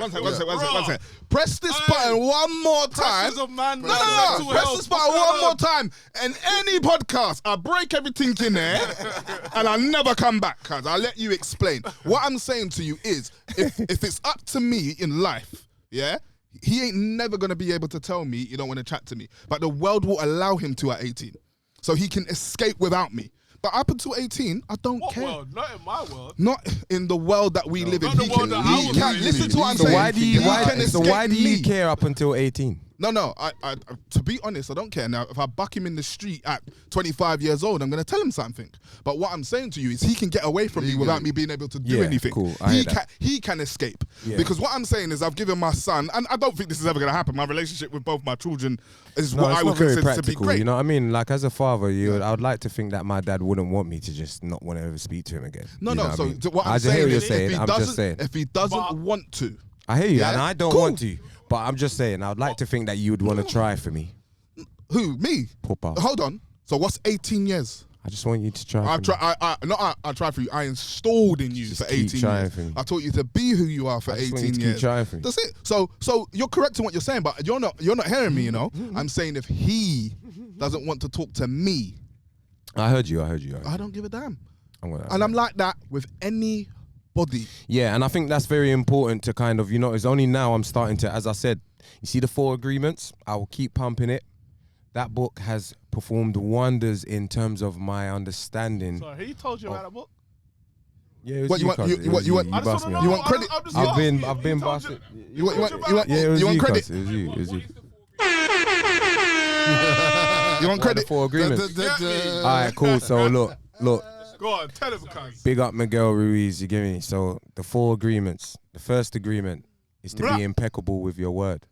Press this button one more time. Pressures of man. No. mental Press health. this button one more time. And any podcast, I break everything in there and I never come back, cuz I'll let you explain. What I'm saying to you is, if it's up to me in life, yeah, he ain't never going to be able to tell me you don't want to chat to me. But the world will allow him to at 18. So he can escape without me. But up until 18, I don't What care. world? Not in my world. Not in the world that we live in. Not the world that I He was can living listen in. to what I'm So saying. why do you He can so why escape do you me. care up until 18? No. I to be honest, I don't care. Now, if I buck him in the street at 25 years old, I'm going to tell him something. But what I'm saying to you is he can get away from me without me being able to do Yeah, anything. cool. I hear that. He can escape. Yeah. Because what I'm saying is I've given my son, and I don't think this is ever going to happen. My relationship with both my children is No, what it's I not would very consider to be practical. great. You know what I mean? Like as a father, I would like to think that my dad wouldn't want me to just not want to ever speak to him again. No. You know So what I mean? what I'm I just hear saying what you're is, saying. I'm just saying. if he doesn't want to, I hear you, Yeah? and I don't Cool. want to. But I'm just saying, I would like to think that you would want to try for me. who me? Papa. Hold on. So what's 18 years? I just want you to try. I've for me. tried. I tried for you. I installed in you Just for keep 18 trying years. for me. I taught you to be who you are for I just want you 18 to keep years. trying for me. That's it. So you're correct in what you're saying, but you're not hearing me. You know, I'm saying if he doesn't want to talk to me, I heard you. I don't give a damn. I'm I'm like that with anybody. Yeah, and I think that's very important to kind of, it's only now I'm starting to, as I said, you see the 4 agreements, I will keep pumping it. That book has performed wonders in terms of my understanding. Sorry, who told you about that book? Yeah, it was What, you want- cuz. you- It what, was you want- you I just bust want me to up. know. You want credit? I'm just I've asking been you. I've been Who told busted. You want Yeah, it was you want you, credit? cuz. It was you. You want What are the credit? 4 agreements? Get me. All right, cool. So look. Go on, tell him, cuz. Big up Miguel Ruiz, you get me? So the 4 agreements. The first agreement is to Bruh. be impeccable with your word.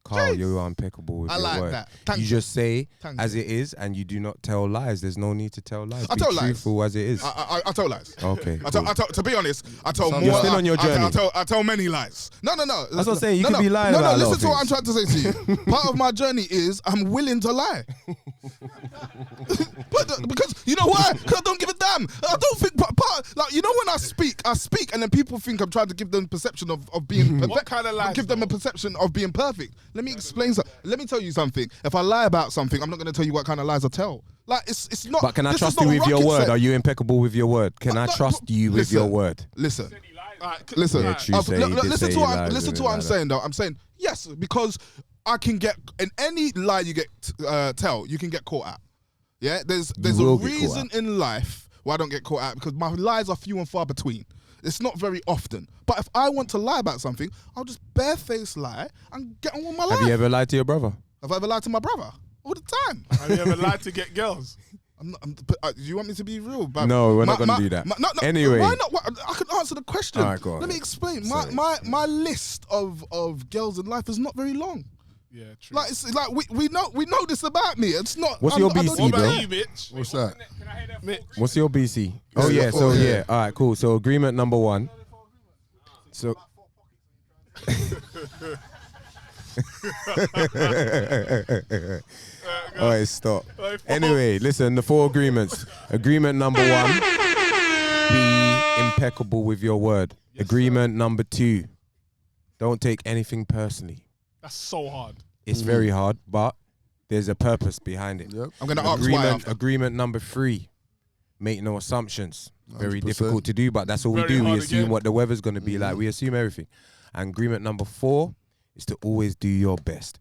Carl, you are impeccable with I your like word. that. Thank You you. just say Thank as you. it is, and you do not tell lies. There's no need to tell lies. I Be tell lies. truthful as it is. I tell lies. Okay. I cool. tell, to be honest, I tell You're more. still on your journey. I tell many lies. No. That's what I'm saying. You could be lying No, about a lot listen of to what I'm things. trying to say to you. Part of my journey is I'm willing to lie. But because you know why? Because I don't give a damn. I don't think like when I speak, and then people think I'm trying to give them perception of being perfect. What kind of lies, Give them a though? perception of being perfect. Let me explain something. Let me tell you something. If I lie about something, I'm not going to tell you what kind of lies I tell. Like it's not. But can I this trust is you not with your rocket word? science. Are you impeccable with your word? Can I No, trust you with listen. your word? Listen. Alright, Listen, Yeah, true, say he did listen say to what he I'm, lies listen and to what I'm like saying though. I'm saying yes because I can get in any lie you get tell you can get caught out. Yeah, there's a will get caught reason out. in life why I don't get caught out because my lies are few and far between. It's not very often. But if I want to lie about something, I'll just barefaced lie and get on with my life. Have you ever lied to your brother? Have I ever lied to my brother? All the time. Have you ever lied to get girls? You want me to be real? But No, we're not gonna do that. No, Anyway. why not? I can answer the question. All right, go on. Let me explain. Sorry. My list of girls in life is not very long. Yeah, true. Like it's like we know this about me. It's not. What's your I don't- BC, what bro? about you, Mitch? What's that? Mitch. What's your BC? Oh Yeah, yeah, so yeah. yeah. All right, cool. So agreement number 1. So all right, stop. Anyway, listen, the 4 agreements. Agreement number 1, be impeccable with your word. Agreement number 2, don't take anything personally. That's so hard. It's very hard, but there's a purpose behind it. Yep. I'm gonna ask why. After. Agreement number 3, make no assumptions. Very 100%. difficult to do, but that's all we Very do. We hard assume again. what the weather's going to be like. We assume everything. And agreement number 4 is to always do your best.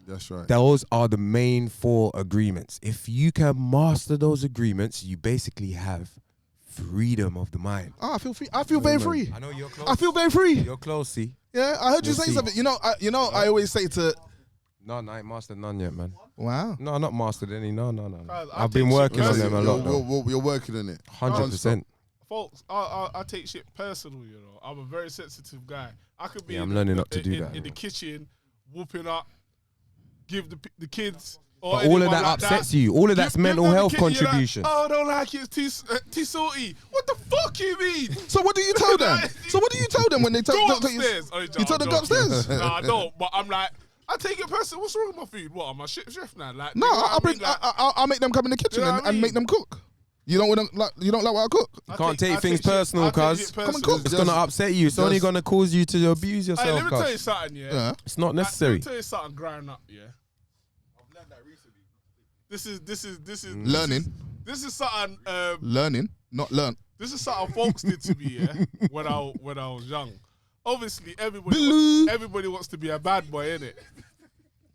That's right. Those are the main 4 agreements. If you can master those agreements, you basically have freedom of the mind. I feel free. I feel very free. I know you're close. I feel very free. You're close, see? Yeah, I heard you We'll say see. something. I always say to. No, I ain't mastered none yet, man. Wow. No, not mastered any. No. Guys, I I've been think working on shit them a lot, though. You're working on it. 100%. Folks, I take shit personal, you know. I'm a very sensitive guy. I could be Yeah, I'm learning not to do that. in the kitchen, whooping up, give the kids. Or But all of anyone that like upsets you. All of that's Give mental them the health kid, you're like, contribution. oh, I don't like it. It's too salty. What the fuck you mean? So what do you tell them? when they Go don't take you? upstairs. Oh, You tell them to go upstairs. No, I don't. But I'm like, I take it personal. What's wrong with my food? What, am I chef now? Like, No, you know what I'll I mean? Like, I'll make them come in the kitchen You know what I and mean? make them cook. You don't like what I cook. I Can't take things shit- personal, I take cuz. shit Come and personal. cook. It's gonna upset you. It's only just- gonna cause you to abuse Hey, let yourself, me tell you cuz. something, yeah. Yeah. It's not Let necessary. me tell you something growing up, yeah. I've learned that recently. This is Learning, This is something learning, not learn. this is something folks did to me, yeah, when I was young. Obviously everybody wants to be a bad boy, innit?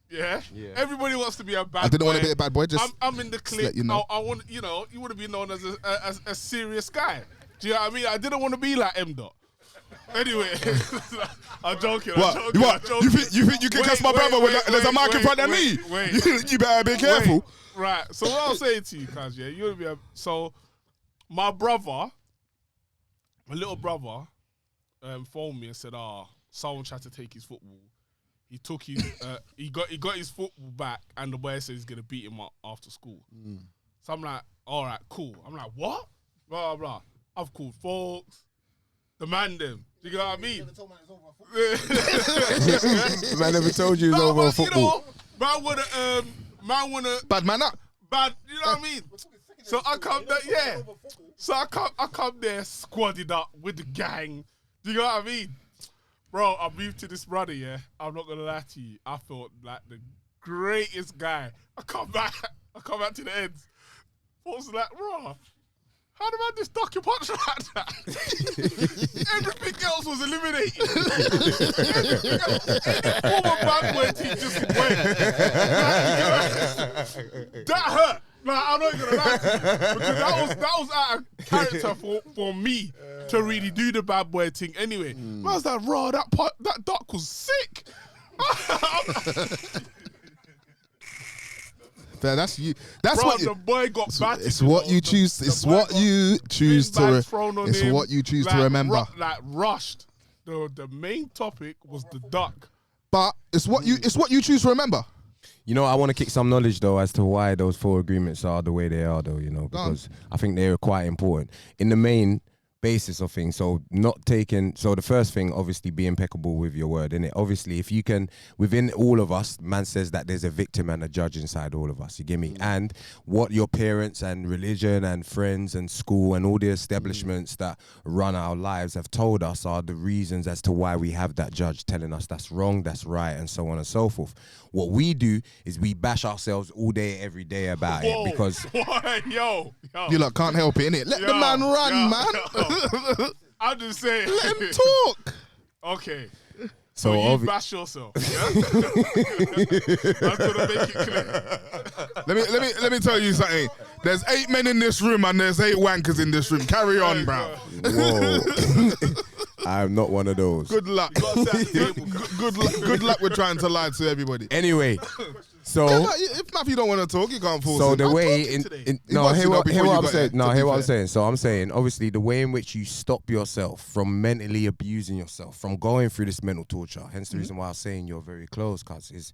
Yeah? Everybody wants to be a bad boy. I didn't want to be a bad boy. Just I'm in the clique. let you know. I want, you want to be known as a serious guy. Do you know what I mean? I didn't want to be like M. Dot. Anyway, I'm joking. What? You think you can cuss my brother when there's a mic in front of me? You better be careful. Right. So what I'll say to you, cuz, yeah, you'll be so my little brother, phoned me and said, someone tried to take his football. He took his he got his football back, and the boy said he's gonna beat him up after school. So I'm like, all right, cool. I'm like, what? Blah blah. I've called folks, the man them. Do you know what I mean? Man never told you it's over football. Man wanna Bad man up. bad. You know what I mean? So I come there, yeah. So I come there squadded up with the gang. Do you know what I mean? Bro, I moved to this brother, yeah. I'm not gonna lie to you. I felt like the greatest guy. I come back to the ends. Folks like, bro, how did I just duck your punch like that? Everything else was eliminated. Any former bad boy team just went. That hurt. Like, I'm not gonna lie to you. Because that was out of character for me to really do the bad boy thing anyway. I was like, raw, that duck was sick. That's you. That's Bro, what the boy got battered. It's what you choose. It's what you choose to. It's what you choose to remember. Rushed. The main topic was the duck. But it's what you choose to remember. You know, I want to kick some knowledge though as to why those 4 agreements are the way they are though, because I think they're quite important. In the main basis of things, so the first thing, obviously, be impeccable with your word, innit? Obviously, if you can, within all of us, man says that there's a victim and a judge inside all of us, you get me? And what your parents and religion and friends and school and all the establishments that run our lives have told us are the reasons as to why we have that judge telling us that's wrong, that's right, and so on and so forth. What we do is we bash ourselves all day, every day about it because... Yo. You lot can't help it, innit? Let the man run, man. I'm just saying. Let him talk. Okay. So you bash yourself. Yeah? I'm gonna make it clear. Let me tell you something. There's 8 men in this room and there's 8 wankers in this room. Carry on, bro. Whoa. I'm not one of those. Good luck. Good luck with trying to lie to everybody. Anyway, so if Matthew don't want to talk, you can't force so him. the way hear what I'm saying. No, hear what I'm saying. So I'm saying, obviously, the way in which you stop yourself from mentally abusing yourself, from going through this mental torture. Hence the reason why I'm saying you're very close, cuz is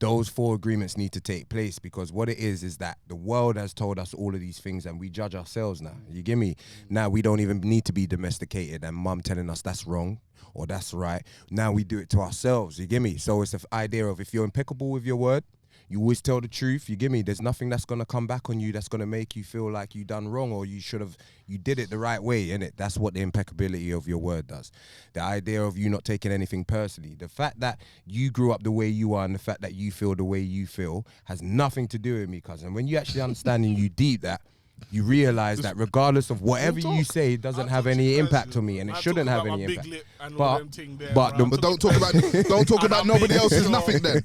those 4 agreements need to take place, because what it is that the world has told us all of these things and we judge ourselves now. You get me? Now we don't even need to be domesticated and mum telling us that's wrong or that's right. Now we do it to ourselves. You get me? So it's the idea of, if you're impeccable with your word, you always tell the truth. You get me? There's nothing that's going to come back on you that's going to make you feel like you done wrong or you did it the right way, innit? That's what the impeccability of your word does. The idea of you not taking anything personally. The fact that you grew up the way you are and the fact that you feel the way you feel has nothing to do with me, cousin. When you actually understand and you deep that, you realize that regardless of whatever you say, it doesn't have any impact on me, and it shouldn't have any impact. But don't talk about nobody else's nothing then.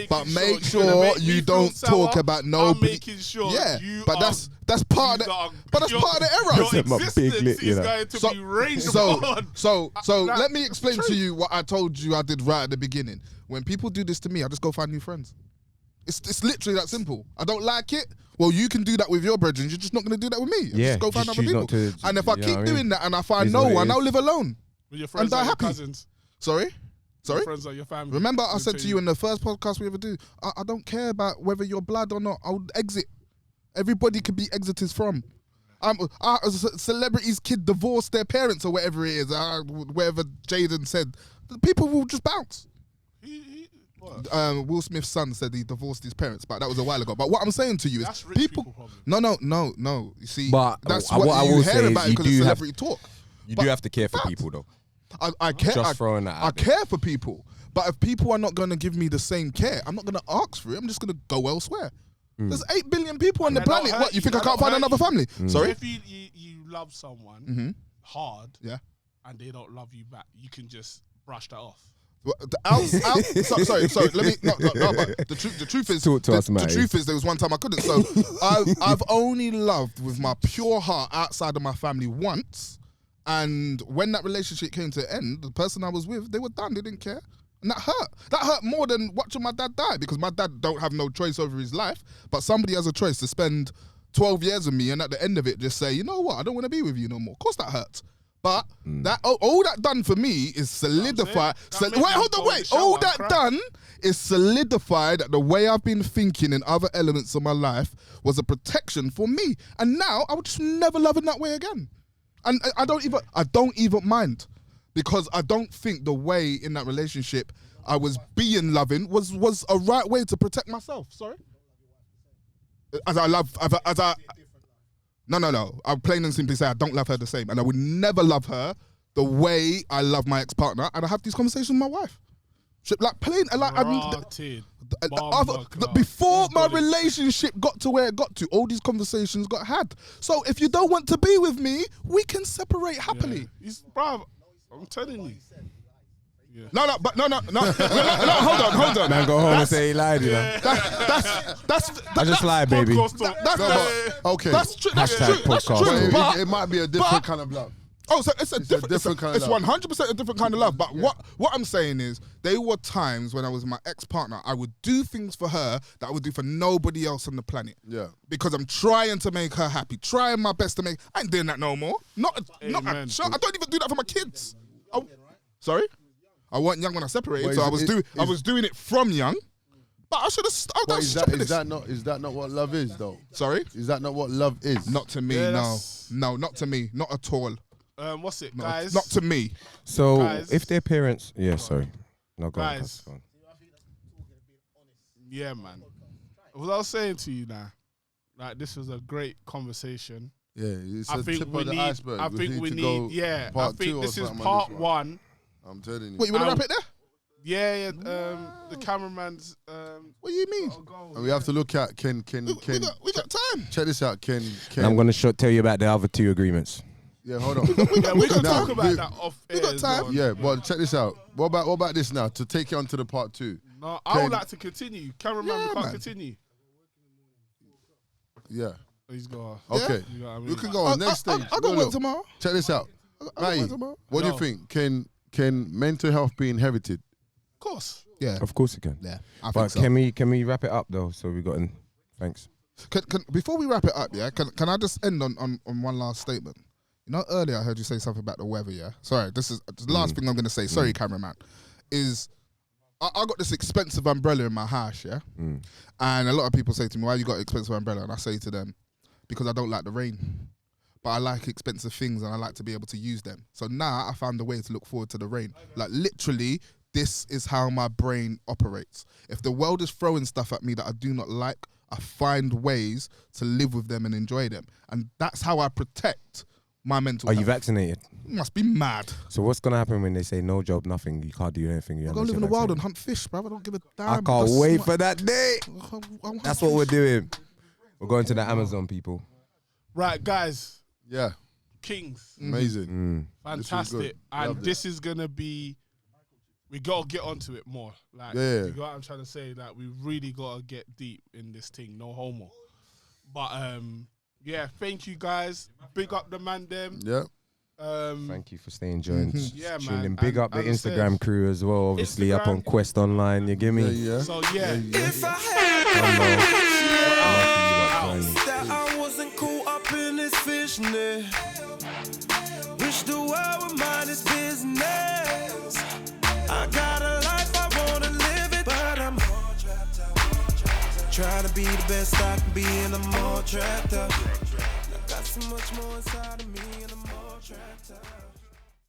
But make sure you don't talk about nobody. I'm making sure. Yeah, but that's part of the error. Your existence is going to be raged upon. So let me explain to you what I told you I did right at the beginning. When people do this to me, I just go find new friends. It's literally that simple. I don't like it. Well, you can do that with your brethren. You're just not going to do that with me. Yeah, just go find other people. And if I keep doing that and I find Is no what it one, is. I'll live alone. With your friends die or your happy. cousins. Sorry? Your friends or your family. Remember I said to you in the first podcast we ever do, I don't care about whether you're blood or not. I'll exit. Everybody can be exited from. A celebrity's kid divorced their parents or whatever it is, whatever Jaden said. The people will just bounce. Will Smith's son said he divorced his parents, but that was a while ago. But what I'm saying to you is, people problem. No. You see, but that's what I will say about is because it's celebrity talk. You do have to care for people, though. I care. Just throwing that out I care for people, but if people are not going to give me the same care, I'm not going to ask for it. I'm just going to go elsewhere. There's 8 billion people on the planet. What, you think I can't find another family? Sorry? If you love someone hard, yeah, and they don't love you back, you can just brush that off. Sorry. Let me. No. But the truth is, Talk to us, the mate. truth is, there was one time I couldn't. So I've only loved with my pure heart outside of my family once, and when that relationship came to an end, the person I was with, they were done. They didn't care, and that hurt. That hurt more than watching my dad die, because my dad don't have no choice over his life, but somebody has a choice to spend 12 years with me, and at the end of it, just say, you know what, I don't want to be with you no more. Of course, that hurts. But that all that done for me is solidify. All that done is solidified that the way I've been thinking in other elements of my life was a protection for me. And now I would just never love in that way again. And I don't even mind, because I don't think the way in that relationship I was being loving was a right way to protect myself. Sorry. No. I'll plain and simply say I don't love her the same, and I would never love her the way I love my ex-partner. And I have these conversations with my wife. Before my relationship got to where it got to, all these conversations got had. So if you don't want to be with me, we can separate happily. Bruv, I'm telling you. Yeah. No, hold on. Man, go home and say he lied, you know. I just lied, baby. Okay. That's true. Podcast. It might be a different kind of love. Oh, so it's a different kind of love. It's 100% a different kind of love. But what I'm saying is, there were times when I was with my ex-partner, I would do things for her that I would do for nobody else on the planet. Yeah. Because I'm trying to make her happy, trying my best to make. I ain't doing that no more. I don't even do that for my kids. Sorry. I wasn't young when I separated, so I was doing it from young. But I should have. Is that not what love is, though? Sorry? Is that not what love is? Not to me, no, not to me, not at all. What's it, guys? Not to me. So guys, if their parents, sorry, no, go on. Guys. Yeah, man. What I was saying to you now, like, this was a great conversation. Yeah, it's a tip of the iceberg. I think we need. Yeah, I think this is on part this one. I'm telling you. What, you want to wrap it there? Yeah. The cameraman's. What do you mean? And we have to look at Ken. We got time. Check this out, Ken. And I'm going to tell you about the other 2 agreements. Yeah, hold on. we can talk about that off air. We got time. Well. Yeah, but check this out. What about this now? To take you on to the part 2. No, I would like to continue. Cameraman, we can't continue. Yeah. He's got. Okay. You know what I mean? We can go on next stage. I got work tomorrow. Check this out. Matty, what do you think? Can mental health be inherited? Of course. Yeah, of course it can. Yeah, but can we wrap it up though? So we got in. Thanks. Before we wrap it up, can I just end on one last statement? You know, earlier I heard you say something about the weather. Yeah, sorry. This is the last thing I'm going to say. Sorry, cameraman. Is I got this expensive umbrella in my house, yeah, and a lot of people say to me, "Why you got an expensive umbrella?" And I say to them, "Because I don't like the rain." But I like expensive things and I like to be able to use them. So now I found a way to look forward to the rain. Like, literally, this is how my brain operates. If the world is throwing stuff at me that I do not like, I find ways to live with them and enjoy them. And that's how I protect my mental health. Are you vaccinated? You must be mad. So what's going to happen when they say no job, nothing, you can't do anything? I'll go live in the wild and hunt fish, bruv. I don't give a damn. I can't wait for that day. That's what we're doing. We're going to the Amazon, people. Right, guys. Yeah. Kings. Amazing. Fantastic. And this is going to be, we got to get onto it more. Like, yeah. You know what I'm trying to say? Like, we really got to get deep in this thing. No homo. But, yeah, thank you guys. Big up the man them. Yeah. Thank you for staying joined. Yeah, Tuning. man. Big up the Instagram crew as well, obviously up on Quest Online, you give me? Yeah. So, yeah. If I had that I wasn't caught up in this fishnet. Wish the world would mind its business. I got a life, I wanna live it, but I'm all trapped out. Trying to be the best I can be, and I'm all trapped up. I got so much more inside of me, and I'm all trapped out.